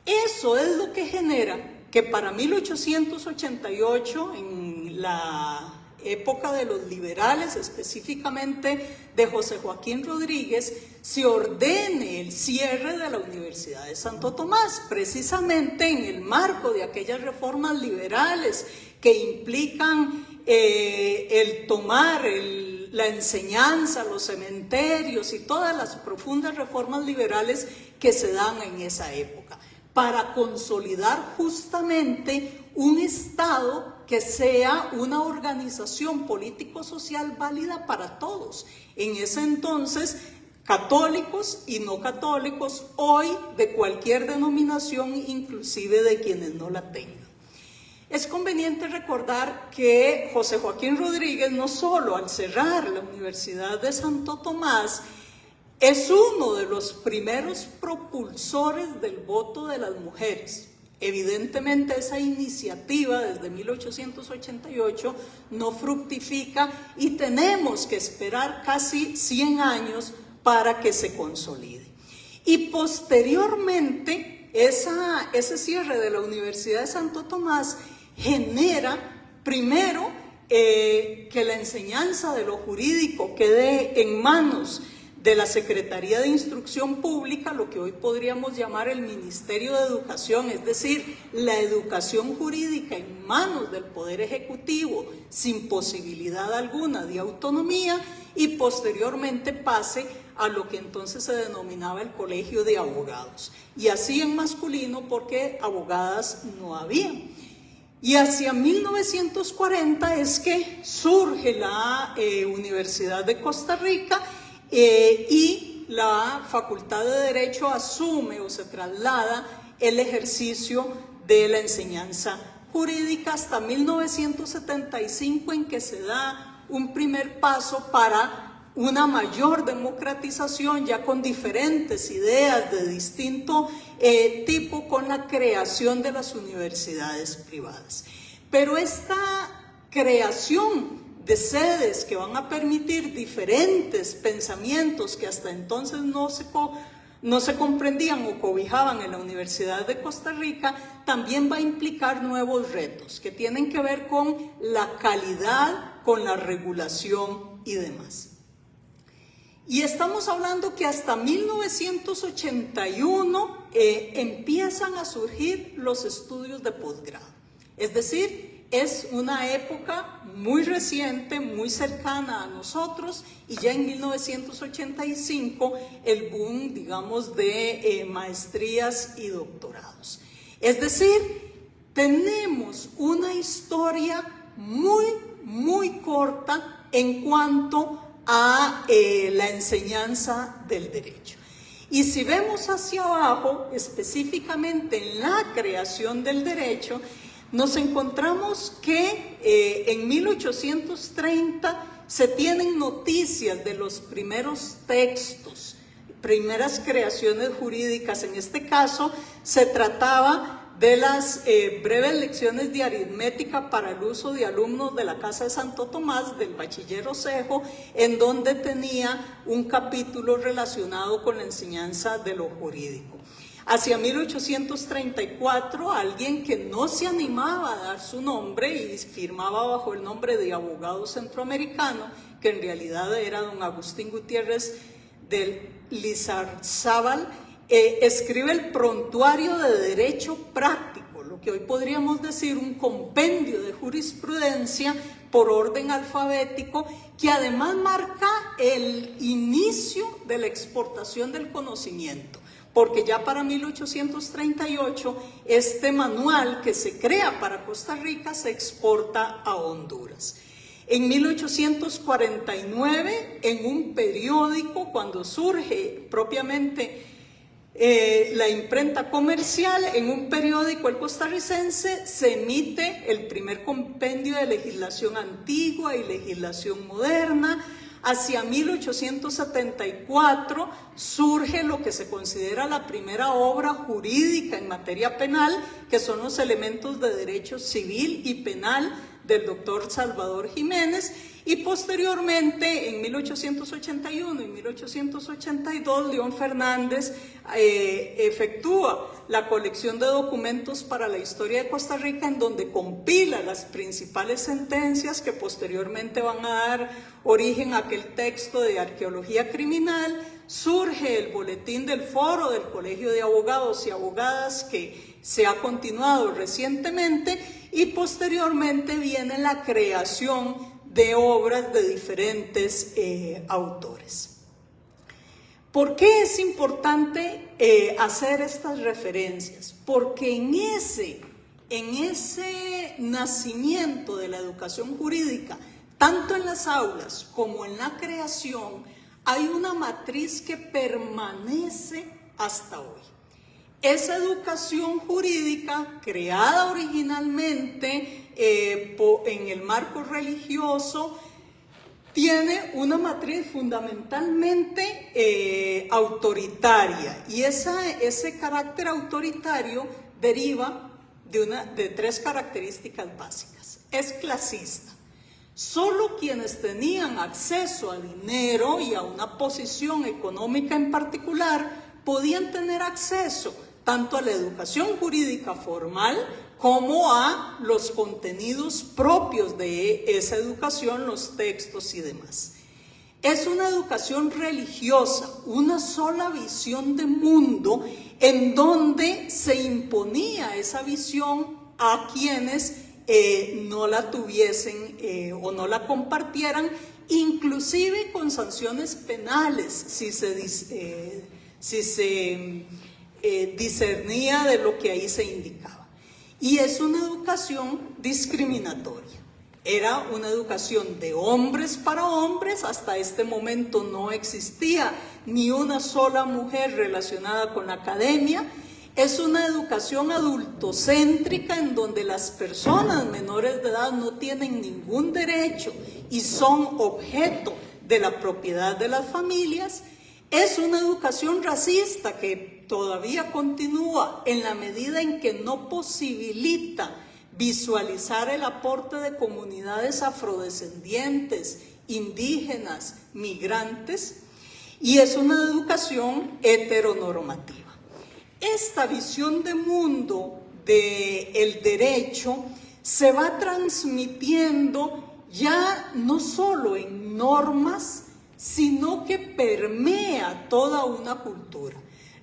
[SPEAKER 5] Eso es lo que genera que para 1888, en la época de los liberales, específicamente de José Joaquín Rodríguez, se ordene el cierre de la Universidad de Santo Tomás, precisamente en el marco de aquellas reformas liberales que implican el tomar la enseñanza, los cementerios y todas las profundas reformas liberales que se dan en esa época, para consolidar justamente un Estado que sea una organización político-social válida para todos. En ese entonces, católicos y no católicos, hoy de cualquier denominación, inclusive de quienes no la tengan. Es conveniente recordar que José Joaquín Rodríguez, no solo al cerrar la Universidad de Santo Tomás, es uno de los primeros propulsores del voto de las mujeres. Evidentemente esa iniciativa desde 1888 no fructifica y tenemos que esperar casi 100 años para que se consolide. Y posteriormente ese cierre de la Universidad de Santo Tomás genera primero que la enseñanza de lo jurídico quede en manos de la Secretaría de Instrucción Pública, lo que hoy podríamos llamar el Ministerio de Educación, es decir, la educación jurídica en manos del Poder Ejecutivo sin posibilidad alguna de autonomía, y posteriormente pase a lo que entonces se denominaba el Colegio de Abogados, y así en masculino porque abogadas no había. Y hacia 1940 es que surge la Universidad de Costa Rica y la Facultad de Derecho asume o se traslada el ejercicio de la enseñanza jurídica hasta 1975, en que se da un primer paso para una mayor democratización, ya con diferentes ideas de distinto tipo, con la creación de las universidades privadas. Pero esta creación de sedes que van a permitir diferentes pensamientos que hasta entonces no se comprendían o cobijaban en la Universidad de Costa Rica, también va a implicar nuevos retos que tienen que ver con la calidad, con la regulación y demás. Y estamos hablando que hasta 1981 empiezan a surgir los estudios de posgrado. Es decir, es una época muy reciente, muy cercana a nosotros, y ya en 1985 el boom, digamos, de maestrías y doctorados. Es decir, tenemos una historia muy corta en cuanto a la enseñanza del derecho. Y si vemos hacia abajo, específicamente en la creación del derecho, nos encontramos que en 1830 se tienen noticias de los primeros textos, primeras creaciones jurídicas. En este caso se trataba de las breves lecciones de aritmética para el uso de alumnos de la Casa de Santo Tomás, del bachiller Osejo, en donde tenía un capítulo relacionado con la enseñanza de lo jurídico. Hacia 1834, alguien que no se animaba a dar su nombre y firmaba bajo el nombre de abogado centroamericano, que en realidad era don Agustín Gutiérrez del Lizarzábal, escribe el Prontuario de Derecho Práctico, lo que hoy podríamos decir un compendio de jurisprudencia por orden alfabético, que además marca el inicio de la exportación del conocimiento, porque ya para 1838 este manual que se crea para Costa Rica se exporta a Honduras. En 1849, en un periódico, cuando surge propiamente la imprenta comercial, en un periódico, el Costarricense, se emite el primer compendio de legislación antigua y legislación moderna. Hacia 1874 surge lo que se considera la primera obra jurídica en materia penal, que son los elementos de derecho civil y penal del doctor Salvador Jiménez, y posteriormente en 1881 y 1882 León Fernández efectúa la colección de documentos para la historia de Costa Rica, en donde compila las principales sentencias que posteriormente van a dar origen a aquel texto de arqueología criminal. Surge el boletín del Foro del Colegio de Abogados y Abogadas, que se ha continuado recientemente, y posteriormente viene la creación de obras de diferentes autores. ¿Por qué es importante hacer estas referencias? Porque en ese nacimiento de la educación jurídica, tanto en las aulas como en la creación, hay una matriz que permanece hasta hoy. Esa educación jurídica, creada originalmente en el marco religioso, tiene una matriz fundamentalmente autoritaria, y ese carácter autoritario deriva de tres características básicas. Es clasista. Solo quienes tenían acceso a dinero y a una posición económica en particular podían tener acceso tanto a la educación jurídica formal como a los contenidos propios de esa educación, los textos y demás. Es una educación religiosa, una sola visión de mundo, en donde se imponía esa visión a quienes no la tuviesen o no la compartieran, inclusive con sanciones penales, si se discernía de lo que ahí se indicaba. Y es una educación discriminatoria. Era una educación de hombres para hombres. Hasta este momento no existía ni una sola mujer relacionada con la academia. Es una educación adultocéntrica, en donde las personas menores de edad no tienen ningún derecho y son objeto de la propiedad de las familias. Es una educación racista que todavía continúa, en la medida en que no posibilita visualizar el aporte de comunidades afrodescendientes, indígenas, migrantes, y es una educación heteronormativa. Esta visión de mundo del derecho se va transmitiendo ya no solo en normas, sino que permea toda una cultura.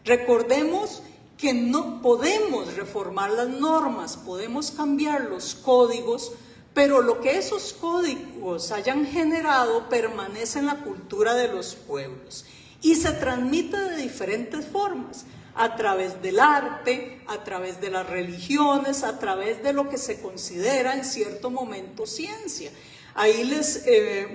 [SPEAKER 5] Recordemos que no podemos reformar las normas, podemos cambiar los códigos, pero lo que esos códigos hayan generado permanece en la cultura de los pueblos y se transmite de diferentes formas, a través del arte, a través de las religiones, a través de lo que se considera en cierto momento ciencia. Ahí les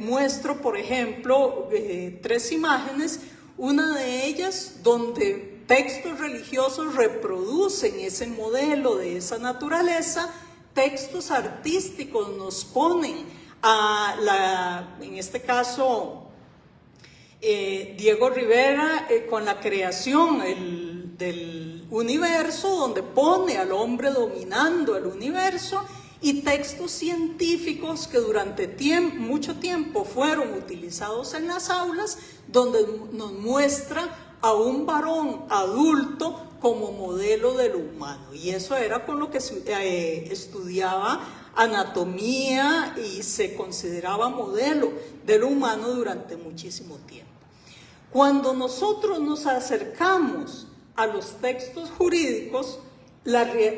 [SPEAKER 5] muestro, por ejemplo, 3 imágenes, una de ellas donde textos religiosos reproducen ese modelo de esa naturaleza, textos artísticos nos ponen en este caso, Diego Rivera con la creación del universo, donde pone al hombre dominando el universo, y textos científicos que durante mucho tiempo fueron utilizados en las aulas, donde nos muestra a un varón adulto como modelo de lo humano. Y eso era con lo que estudiaba anatomía y se consideraba modelo de lo humano durante muchísimo tiempo. Cuando nosotros nos acercamos a los textos jurídicos,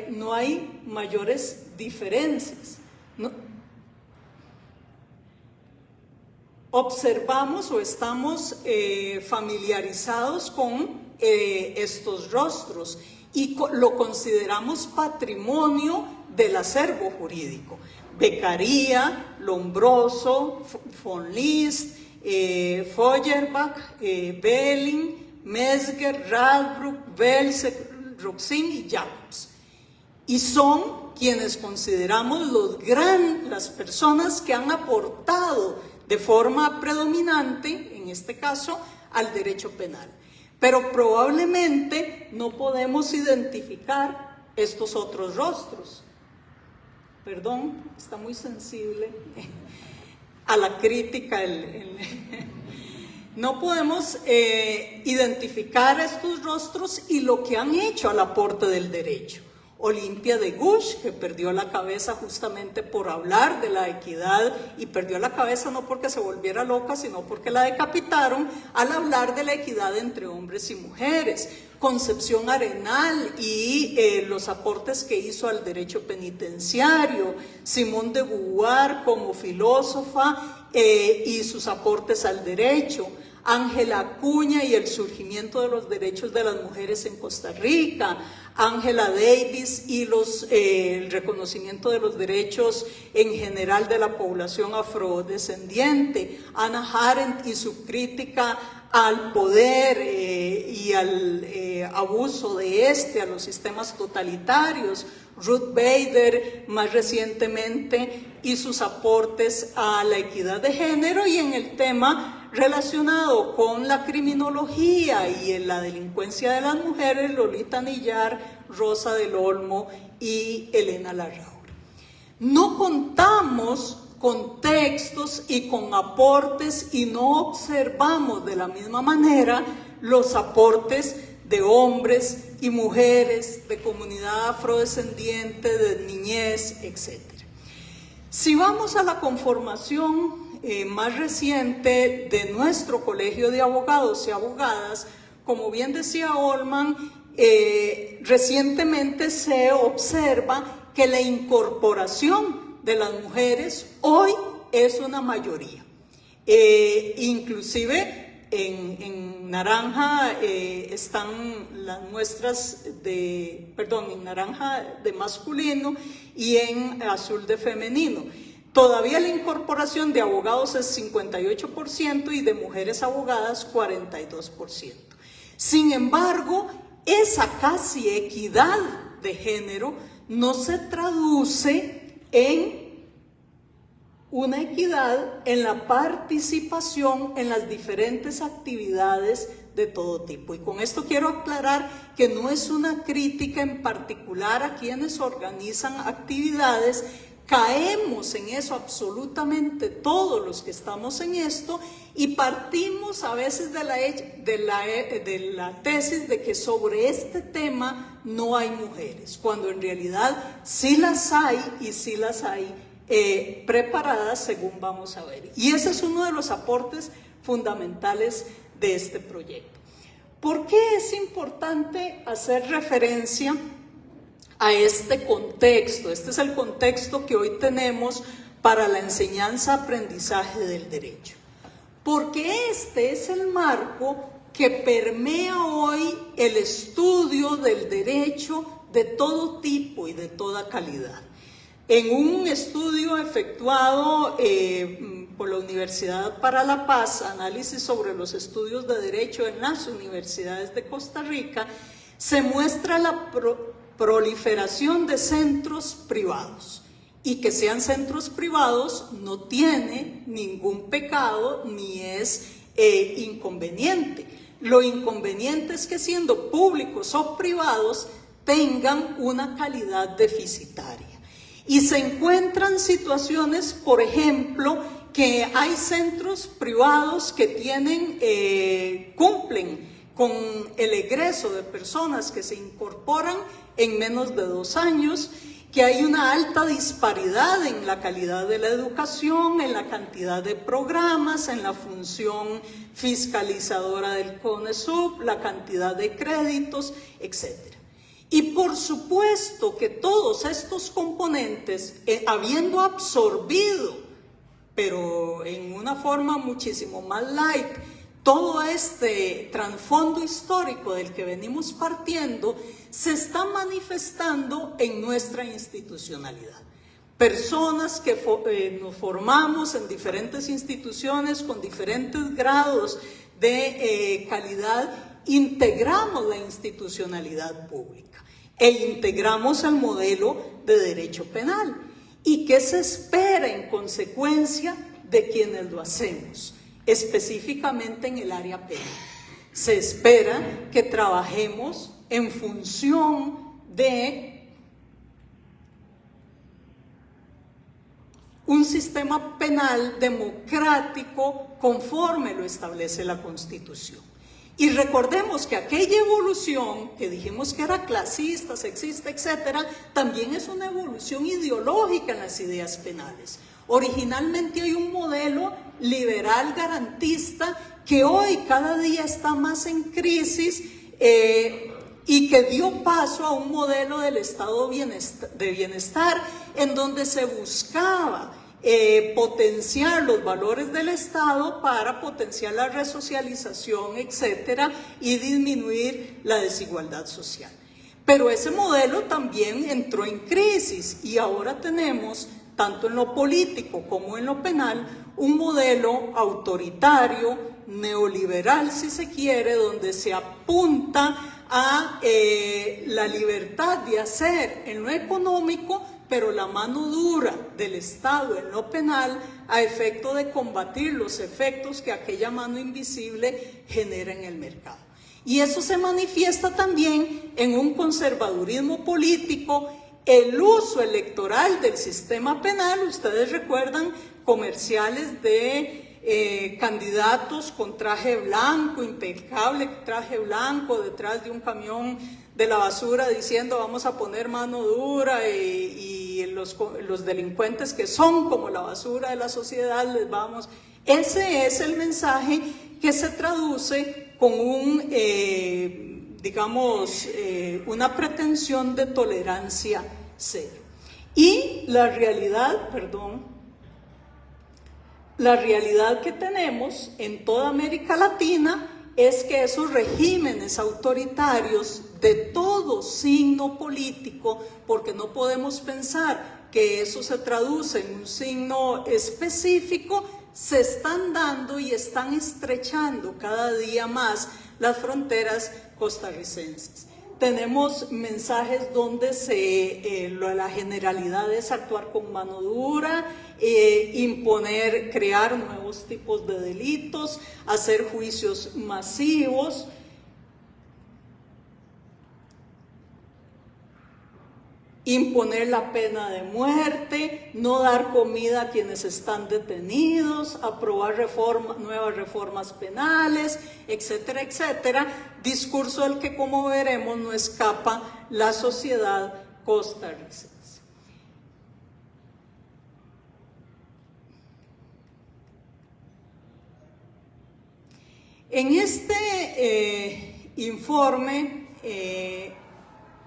[SPEAKER 5] no hay mayores diferencias, ¿no? Observamos o estamos familiarizados con estos rostros y lo consideramos patrimonio del acervo jurídico. Beccaria, Lombroso, von List, Feuerbach, Belling, Mesger, Radbruch, Belzer, Roxin y Jacobs. Y son quienes consideramos las personas que han aportado de forma predominante, en este caso, al derecho penal. Pero probablemente no podemos identificar estos otros rostros. Perdón, está muy sensible a la crítica. No podemos identificar estos rostros y lo que han hecho al aporte del derecho. Olimpia de Gouges, que perdió la cabeza justamente por hablar de la equidad, y perdió la cabeza no porque se volviera loca, sino porque la decapitaron al hablar de la equidad entre hombres y mujeres. Concepción Arenal y los aportes que hizo al derecho penitenciario. Simone de Beauvoir como filósofa y sus aportes al derecho. Ángela Acuña y el surgimiento de los derechos de las mujeres en Costa Rica. Angela Davis y el reconocimiento de los derechos en general de la población afrodescendiente. Hannah Arendt y su crítica al poder y al abuso a los sistemas totalitarios. Ruth Bader, más recientemente, y sus aportes a la equidad de género, y en el tema relacionado con la criminología y en la delincuencia de las mujeres, Lolita Nillar, Rosa del Olmo y Elena Larrauri. No contamos con textos y con aportes y no observamos de la misma manera los aportes de hombres y mujeres, de comunidad afrodescendiente, de niñez, etc. Si vamos a la conformación más reciente de nuestro Colegio de Abogados y Abogadas, como bien decía Olman, recientemente se observa que la incorporación de las mujeres hoy es una mayoría. Inclusive en naranja están las muestras en naranja de masculino y en azul de femenino. Todavía la incorporación de abogados es 58% y de mujeres abogadas 42%. Sin embargo, esa casi equidad de género no se traduce en una equidad en la participación en las diferentes actividades de todo tipo. Y con esto quiero aclarar que no es una crítica en particular a quienes organizan actividades. Caemos en eso absolutamente todos los que estamos en esto y partimos a veces de la tesis de que sobre este tema no hay mujeres, cuando en realidad sí las hay y sí las hay preparadas, según vamos a ver. Y ese es uno de los aportes fundamentales de este proyecto. ¿Por qué es importante hacer referencia a este contexto? Este es el contexto que hoy tenemos para la enseñanza-aprendizaje del derecho. Porque este es el marco que permea hoy el estudio del derecho de todo tipo y de toda calidad. En un estudio efectuado por la Universidad para la Paz, análisis sobre los estudios de derecho en las universidades de Costa Rica, se muestra la proliferación de centros privados. Y que sean centros privados no tiene ningún pecado ni es inconveniente. Lo inconveniente es que siendo públicos o privados tengan una calidad deficitaria. Y se encuentran situaciones, por ejemplo, que hay centros privados que cumplen con el egreso de personas que se incorporan en menos de 2 años, que hay una alta disparidad en la calidad de la educación, en la cantidad de programas, en la función fiscalizadora del CONESUB, la cantidad de créditos, etc. Y por supuesto que todos estos componentes, habiendo absorbido, pero en una forma muchísimo más light, todo este trasfondo histórico del que venimos partiendo, se está manifestando en nuestra institucionalidad. personas que nos formamos en diferentes instituciones con diferentes grados de calidad, integramos la institucionalidad pública e integramos el modelo de derecho penal. ¿Y qué se espera en consecuencia de quienes lo hacemos? Específicamente en el área penal. Se espera que trabajemos en función de un sistema penal democrático conforme lo establece la Constitución. Y recordemos que aquella evolución que dijimos que era clasista, sexista, etcétera, también es una evolución ideológica en las ideas penales. Originalmente hay un modelo liberal garantista que hoy cada día está más en crisis y que dio paso a un modelo del estado de bienestar en donde se buscaba potenciar los valores del Estado para potenciar la resocialización, etcétera, y disminuir la desigualdad social. Pero ese modelo también entró en crisis y ahora tenemos, tanto en lo político como en lo penal, un modelo autoritario, neoliberal si se quiere, donde se apunta a la libertad de hacer en lo económico, pero la mano dura del Estado en lo penal a efecto de combatir los efectos que aquella mano invisible genera en el mercado. Y eso se manifiesta también en un conservadurismo político, el uso electoral del sistema penal. Ustedes recuerdan comerciales de candidatos con traje blanco, impecable traje blanco, detrás de un camión de la basura diciendo vamos a poner mano dura y los delincuentes que son como la basura de la sociedad les vamos. Ese es el mensaje que se traduce con una pretensión de tolerancia cero. Y la realidad que tenemos en toda América Latina es que esos regímenes autoritarios de todo signo político, porque no podemos pensar que eso se traduce en un signo específico, se están dando y están estrechando cada día más las fronteras costarricenses. Tenemos mensajes donde la generalidad es actuar con mano dura, crear nuevos tipos de delitos, hacer juicios masivos. Imponer la pena de muerte, no dar comida a quienes están detenidos, aprobar nuevas reformas penales, etcétera, etcétera. Discurso del que, como veremos, no escapa la sociedad costarricense. En este informe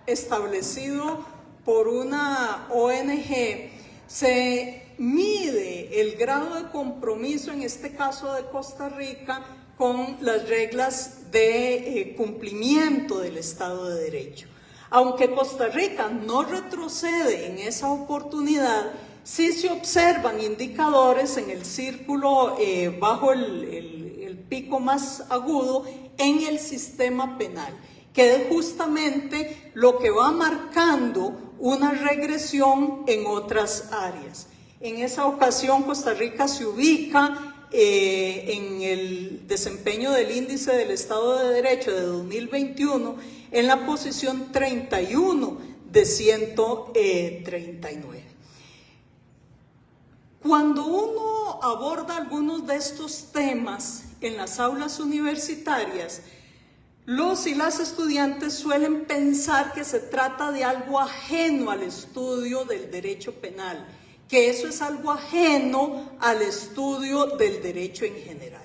[SPEAKER 5] establecido por una ONG, se mide el grado de compromiso, en este caso de Costa Rica, con las reglas de cumplimiento del Estado de Derecho. Aunque Costa Rica no retrocede en esa oportunidad, sí se observan indicadores en el círculo bajo el pico más agudo en el sistema penal, que es justamente lo que va marcando una regresión en otras áreas. En esa ocasión Costa Rica se ubica en el desempeño del índice del Estado de Derecho de 2021 en la posición 31 de 139. Cuando uno aborda algunos de estos temas en las aulas universitarias, los y las estudiantes suelen pensar que se trata de algo ajeno al estudio del derecho penal, que eso es algo ajeno al estudio del derecho en general.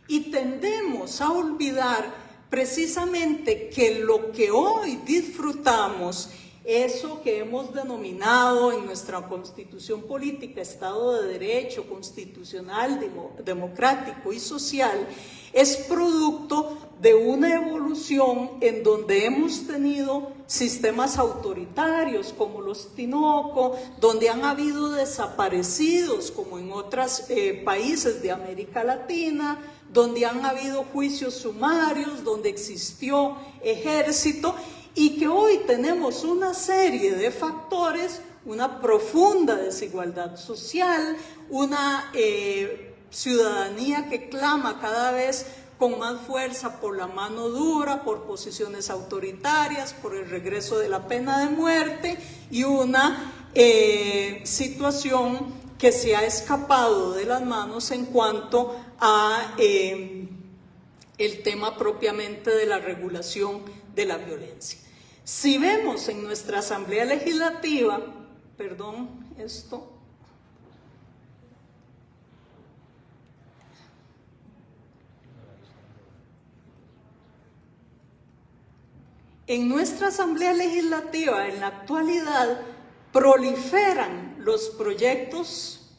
[SPEAKER 5] Y tendemos a olvidar precisamente que lo que hoy disfrutamos, eso que hemos denominado en nuestra Constitución política Estado de Derecho, constitucional, democrático y social, es producto de una evolución en donde hemos tenido sistemas autoritarios como los Tinoco, donde han habido desaparecidos como en otros países de América Latina, donde han habido juicios sumarios, donde existió ejército, y que hoy tenemos una serie de factores, una profunda desigualdad social, una ciudadanía que clama cada vez con más fuerza por la mano dura, por posiciones autoritarias, por el regreso de la pena de muerte, y una situación que se ha escapado de las manos en cuanto a el tema propiamente de la regulación de la violencia. Si vemos en nuestra Asamblea Legislativa, en nuestra Asamblea Legislativa en la actualidad proliferan los proyectos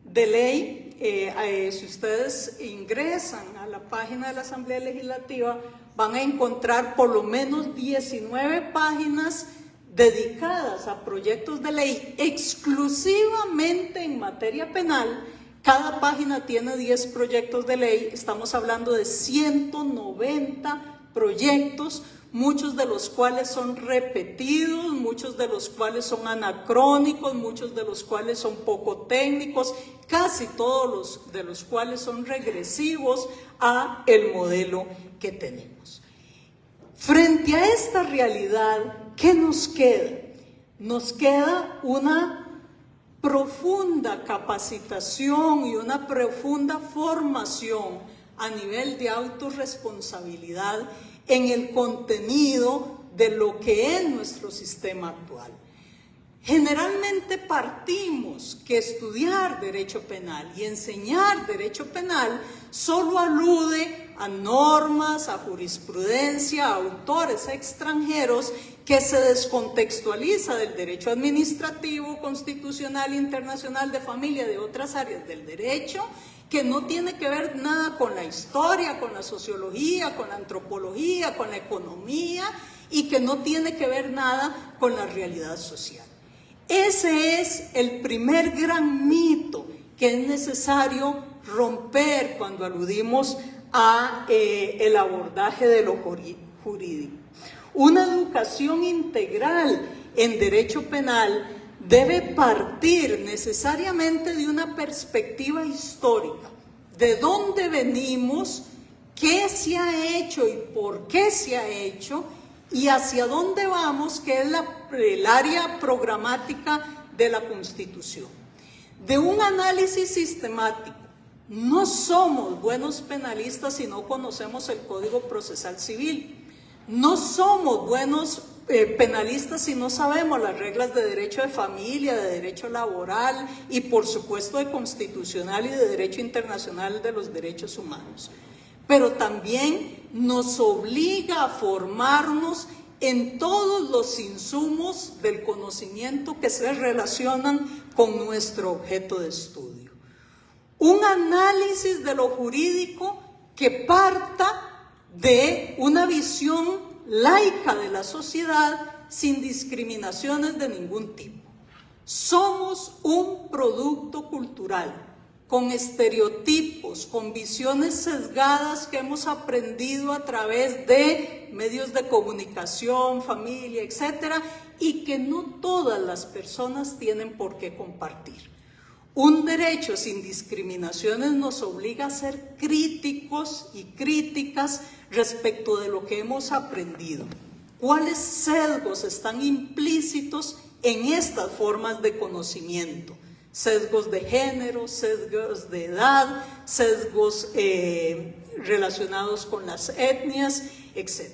[SPEAKER 5] de ley. Si ustedes ingresan a la página de la Asamblea Legislativa, van a encontrar por lo menos 19 páginas dedicadas a proyectos de ley exclusivamente en materia penal. Cada página tiene 10 proyectos de ley, estamos hablando de 190 proyectos, muchos de los cuales son repetidos, muchos de los cuales son anacrónicos, muchos de los cuales son poco técnicos, casi todos de los cuales son regresivos a el modelo que tenemos. Frente a esta realidad, ¿qué nos queda? Nos queda una profunda capacitación y una profunda formación a nivel de autorresponsabilidad en el contenido de lo que es nuestro sistema actual. Generalmente partimos que estudiar derecho penal y enseñar derecho penal solo alude a normas, a jurisprudencia, a autores extranjeros, que se descontextualiza del derecho administrativo, constitucional, internacional, de familia, de otras áreas del derecho, que no tiene que ver nada con la historia, con la sociología, con la antropología, con la economía, y que no tiene que ver nada con la realidad social. Ese es el primer gran mito que es necesario romper cuando aludimos a el abordaje de lo jurídico. Una educación integral en derecho penal debe partir necesariamente de una perspectiva histórica, de dónde venimos, qué se ha hecho y por qué se ha hecho, y hacia dónde vamos, que es el área programática de la Constitución. De un análisis sistemático. No somos buenos penalistas si no conocemos el Código Procesal Civil. No somos buenos penalistas si no sabemos las reglas de derecho de familia, de derecho laboral y por supuesto de constitucional y de derecho internacional de los derechos humanos. Pero también nos obliga a formarnos en todos los insumos del conocimiento que se relacionan con nuestro objeto de estudio. Un análisis de lo jurídico que parta de una visión laica de la sociedad sin discriminaciones de ningún tipo. Somos un producto cultural con estereotipos, con visiones sesgadas que hemos aprendido a través de medios de comunicación, familia, etcétera, y que no todas las personas tienen por qué compartir. Un derecho sin discriminaciones nos obliga a ser críticos y críticas respecto de lo que hemos aprendido. ¿Cuáles sesgos están implícitos en estas formas de conocimiento? Sesgos de género, sesgos de edad, sesgos relacionados con las etnias, etc.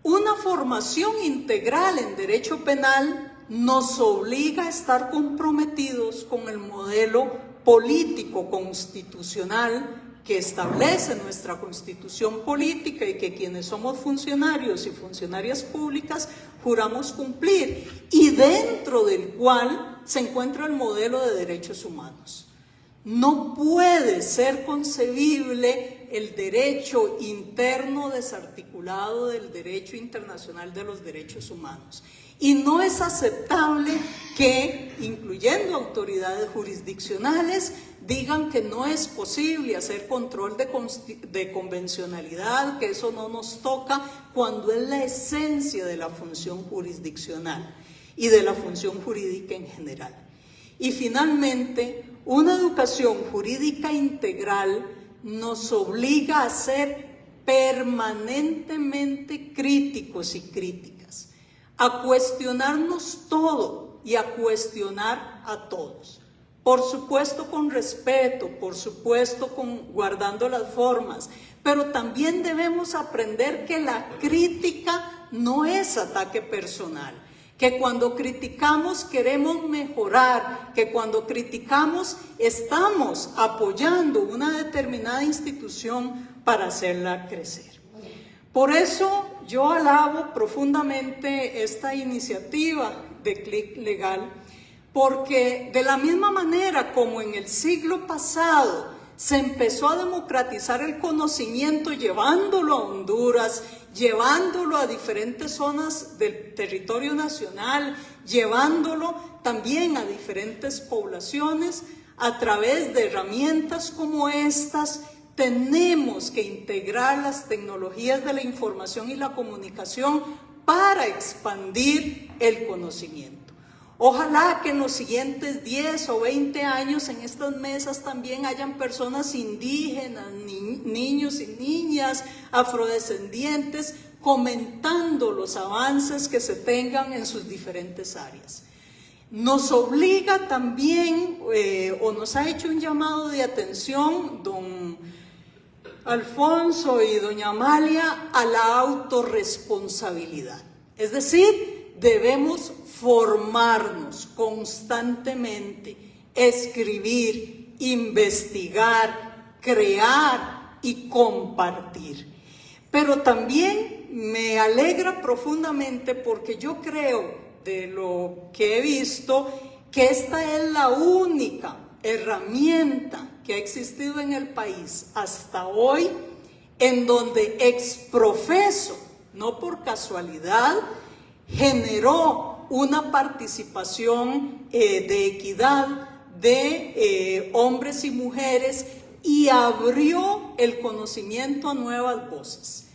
[SPEAKER 5] Una formación integral en derecho penal nos obliga a estar comprometidos con el modelo político constitucional que establece nuestra Constitución política y que quienes somos funcionarios y funcionarias públicas juramos cumplir, y dentro del cual se encuentra el modelo de derechos humanos. No puede ser concebible el derecho interno desarticulado del derecho internacional de los derechos humanos. Y no es aceptable que, incluyendo autoridades jurisdiccionales, digan que no es posible hacer control de convencionalidad, que eso no nos toca, cuando es la esencia de la función jurisdiccional y de la función jurídica en general. Y finalmente, una educación jurídica integral nos obliga a ser permanentemente críticos y críticas, a cuestionarnos todo y a cuestionar a todos. Por supuesto con respeto, por supuesto guardando las formas, pero también debemos aprender que la crítica no es ataque personal, que cuando criticamos queremos mejorar, que cuando criticamos estamos apoyando una determinada institución para hacerla crecer. Por eso yo alabo profundamente esta iniciativa de Clic Legal, porque de la misma manera como en el siglo pasado se empezó a democratizar el conocimiento llevándolo a Honduras, llevándolo a diferentes zonas del territorio nacional, llevándolo también a diferentes poblaciones, a través de herramientas como estas, tenemos que integrar las tecnologías de la información y la comunicación para expandir el conocimiento. Ojalá que en los siguientes 10 o 20 años en estas mesas también hayan personas indígenas, niños y niñas, afrodescendientes, comentando los avances que se tengan en sus diferentes áreas. Nos obliga también, o nos ha hecho un llamado de atención, don Alfonso y doña Amalia, a la autorresponsabilidad. Es decir, debemos formarnos constantemente, escribir, investigar, crear y compartir. Pero también me alegra profundamente porque yo creo, de lo que he visto, que esta es la única herramienta que ha existido en el país hasta hoy en donde exprofeso, no por casualidad, generó una participación de equidad de hombres y mujeres y abrió el conocimiento a nuevas voces.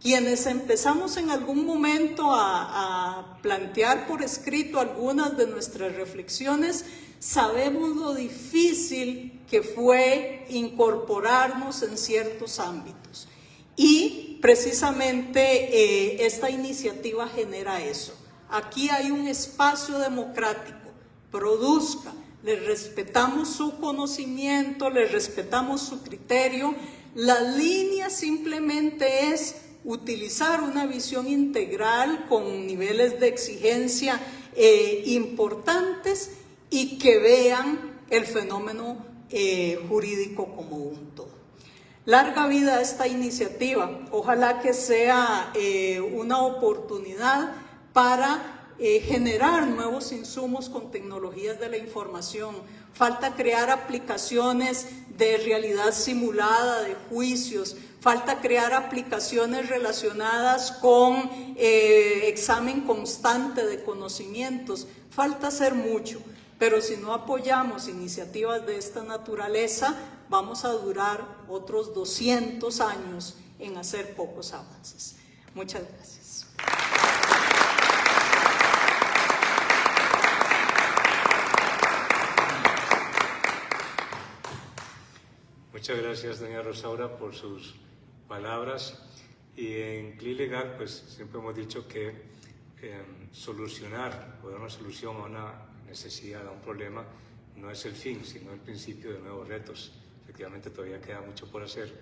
[SPEAKER 5] Quienes empezamos en algún momento a plantear por escrito algunas de nuestras reflexiones, sabemos lo difícil que fue incorporarnos en ciertos ámbitos. Y precisamente esta iniciativa genera eso. Aquí hay un espacio democrático, produzca, le respetamos su conocimiento, le respetamos su criterio. La línea simplemente es utilizar una visión integral con niveles de exigencia importantes y que vean el fenómeno jurídico como un todo. Larga vida a esta iniciativa, ojalá que sea una oportunidad para generar nuevos insumos con tecnologías de la información. Falta crear aplicaciones de realidad simulada, de juicios, falta crear aplicaciones relacionadas con examen constante de conocimientos, falta hacer mucho, pero si no apoyamos iniciativas de esta naturaleza, vamos a durar otros 200 años en hacer pocos avances. Muchas gracias.
[SPEAKER 1] Muchas gracias, doña Rosaura, por sus palabras. Y en Clic Legal, pues siempre hemos dicho que solucionar o dar una solución a una necesidad, a un problema, no es el fin, sino el principio de nuevos retos. Efectivamente, todavía queda mucho por hacer.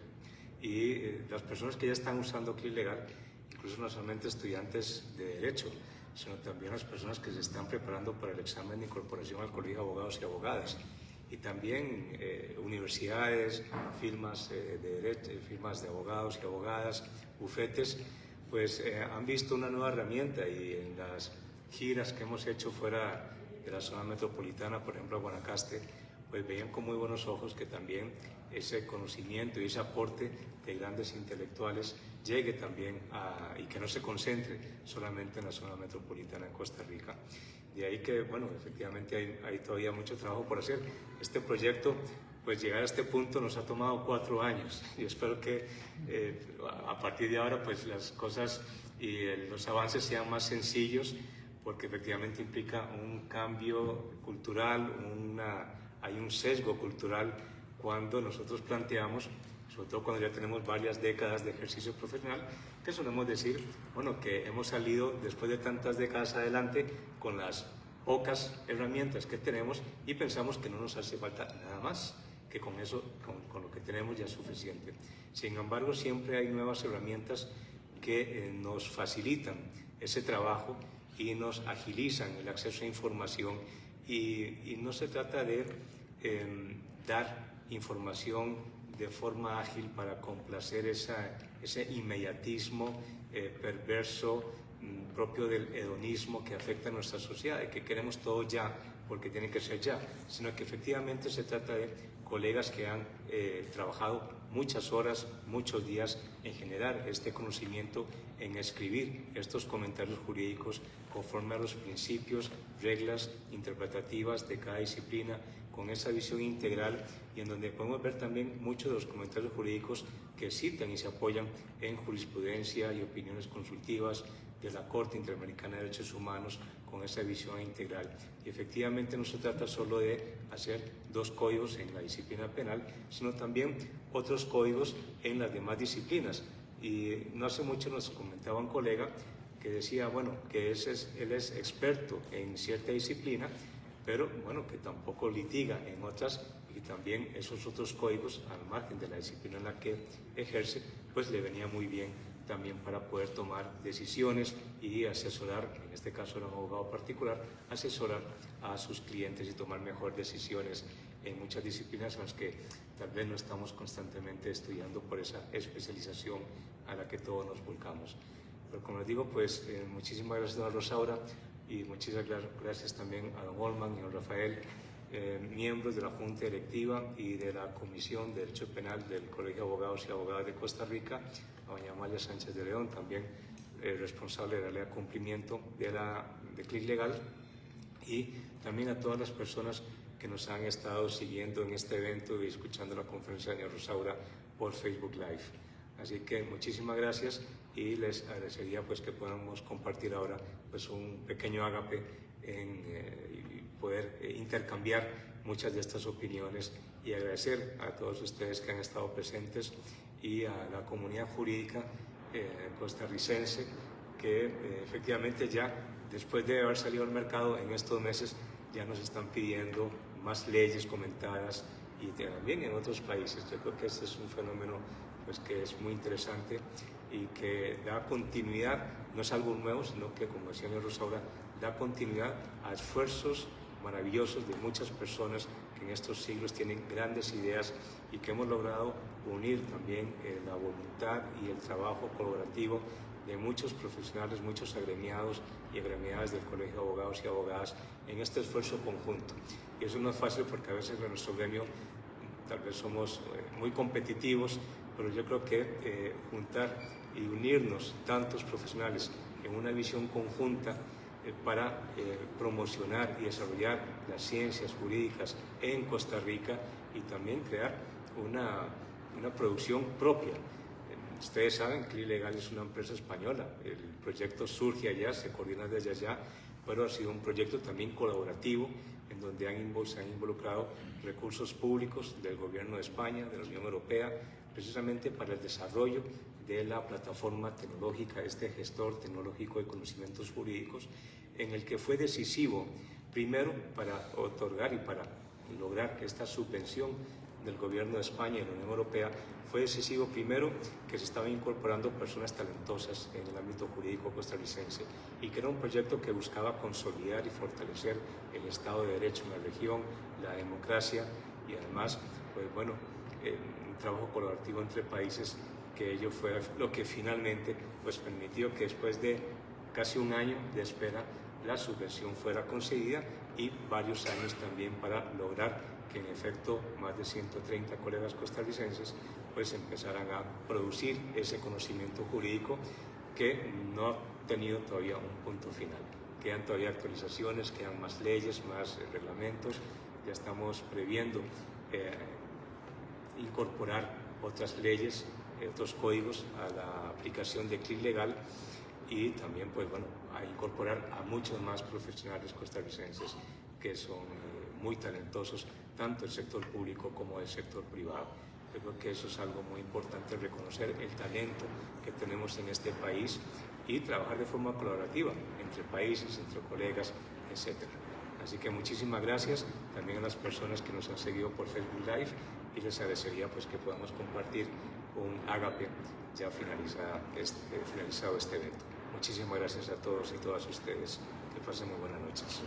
[SPEAKER 1] Y las personas que ya están usando Clic Legal, incluso no solamente estudiantes de Derecho, sino también las personas que se están preparando para el examen de incorporación al Colegio de Abogados y Abogadas. y también universidades, firmas de derecho, firmas de abogados y abogadas, bufetes, pues han visto una nueva herramienta, y en las giras que hemos hecho fuera de la zona metropolitana, por ejemplo a Guanacaste, pues veían con muy buenos ojos que también ese conocimiento y ese aporte de grandes intelectuales llegue también y que no se concentre solamente en la zona metropolitana en Costa Rica. De ahí que, bueno, efectivamente hay todavía mucho trabajo por hacer. Este proyecto, pues llegar a este punto nos ha tomado 4 años, y espero que a partir de ahora pues las cosas y los avances sean más sencillos, porque efectivamente implica un cambio cultural, hay un sesgo cultural cuando nosotros planteamos, sobre todo cuando ya tenemos varias décadas de ejercicio profesional, que solemos decir, bueno, que hemos salido después de tantas décadas adelante con las pocas herramientas que tenemos, y pensamos que no nos hace falta nada más, que con eso, con lo que tenemos ya es suficiente. Sin embargo, siempre hay nuevas herramientas que nos facilitan ese trabajo y nos agilizan el acceso a información, y no se trata de dar información de forma ágil para complacer ese inmediatismo perverso propio del hedonismo que afecta a nuestra sociedad, de que queremos todo ya porque tiene que ser ya, sino que efectivamente se trata de colegas que han trabajado muchas horas, muchos días en generar este conocimiento, en escribir estos comentarios jurídicos conforme a los principios, reglas interpretativas de cada disciplina, con esa visión integral, y en donde podemos ver también muchos de los comentarios jurídicos que citan y se apoyan en jurisprudencia y opiniones consultivas de la Corte Interamericana de Derechos Humanos, con esa visión integral. Y efectivamente no se trata solo de hacer 2 códigos en la disciplina penal, sino también otros códigos en las demás disciplinas. Y no hace mucho nos comentaba un colega que decía, bueno, que él es experto en cierta disciplina, pero bueno, que tampoco litiga en otras, y también esos otros códigos, al margen de la disciplina en la que ejerce, pues le venía muy bien también para poder tomar decisiones y asesorar, en este caso era un abogado particular, asesorar a sus clientes y tomar mejores decisiones en muchas disciplinas en las que tal vez no estamos constantemente estudiando por esa especialización a la que todos nos volcamos. Pero como les digo, pues muchísimas gracias a don Rosaura, y muchísimas gracias también a don Olman y a don Rafael, miembros de la Junta Directiva y de la Comisión de Derecho Penal del Colegio de Abogados y Abogadas de Costa Rica, a doña Amalia Sánchez de León, también responsable de darle cumplimiento de CLIC Legal, y también a todas las personas que nos han estado siguiendo en este evento y escuchando la conferencia de doña Rosaura por Facebook Live. Así que muchísimas gracias, y les agradecería pues que podamos compartir ahora pues un pequeño ágape y poder intercambiar muchas de estas opiniones, y agradecer a todos ustedes que han estado presentes, y a la comunidad jurídica costarricense que efectivamente ya después de haber salido al mercado en estos meses ya nos están pidiendo más leyes comentadas, y también en otros países. Yo creo que este es un fenómeno pues que es muy interesante y que da continuidad, no es algo nuevo, sino que, como decía doña Rosaura, da continuidad a esfuerzos maravillosos de muchas personas que en estos siglos tienen grandes ideas, y que hemos logrado unir también la voluntad y el trabajo colaborativo de muchos profesionales, muchos agremiados y agremiadas del Colegio de Abogados y Abogadas en este esfuerzo conjunto. Y eso no es fácil, porque a veces en nuestro gremio tal vez somos muy competitivos, pero yo creo que juntar y unirnos tantos profesionales en una visión conjunta para promocionar y desarrollar las ciencias jurídicas en Costa Rica, y también crear una producción propia. Ustedes saben que CLIC Legal es una empresa española, el proyecto surge allá, se coordina desde allá, pero ha sido un proyecto también colaborativo, en donde se han involucrado recursos públicos del Gobierno de España, de la Unión Europea, precisamente para el desarrollo de la plataforma tecnológica, este gestor tecnológico de conocimientos jurídicos, en el que fue decisivo, primero, para otorgar y para lograr esta subvención del Gobierno de España y de la Unión Europea fue decisivo, primero, que se estaban incorporando personas talentosas en el ámbito jurídico costarricense y que era un proyecto que buscaba consolidar y fortalecer el Estado de Derecho en la región, la democracia y además, pues bueno, un trabajo colaborativo entre países, que ello fue lo que finalmente pues permitió que después de casi un año de espera la subvención fuera concedida y varios años también para lograr que en efecto más de 130 colegas costarricenses pues empezaran a producir ese conocimiento jurídico que no ha tenido todavía un punto final. Quedan todavía actualizaciones, quedan más leyes, más reglamentos, ya estamos previendo incorporar otras leyes, otros códigos a la aplicación de Clic Legal y también pues bueno, a incorporar a muchos más profesionales costarricenses que son muy talentosos, tanto el sector público como el sector privado. Yo creo que eso es algo muy importante, reconocer el talento que tenemos en este país y trabajar de forma colaborativa entre países, entre colegas, etc. Así que muchísimas gracias también a las personas que nos han seguido por Facebook Live y les agradecería pues que podamos compartir un ágape ya finalizado este evento. Muchísimas gracias a todos y todas ustedes. Que pasen muy buenas noches.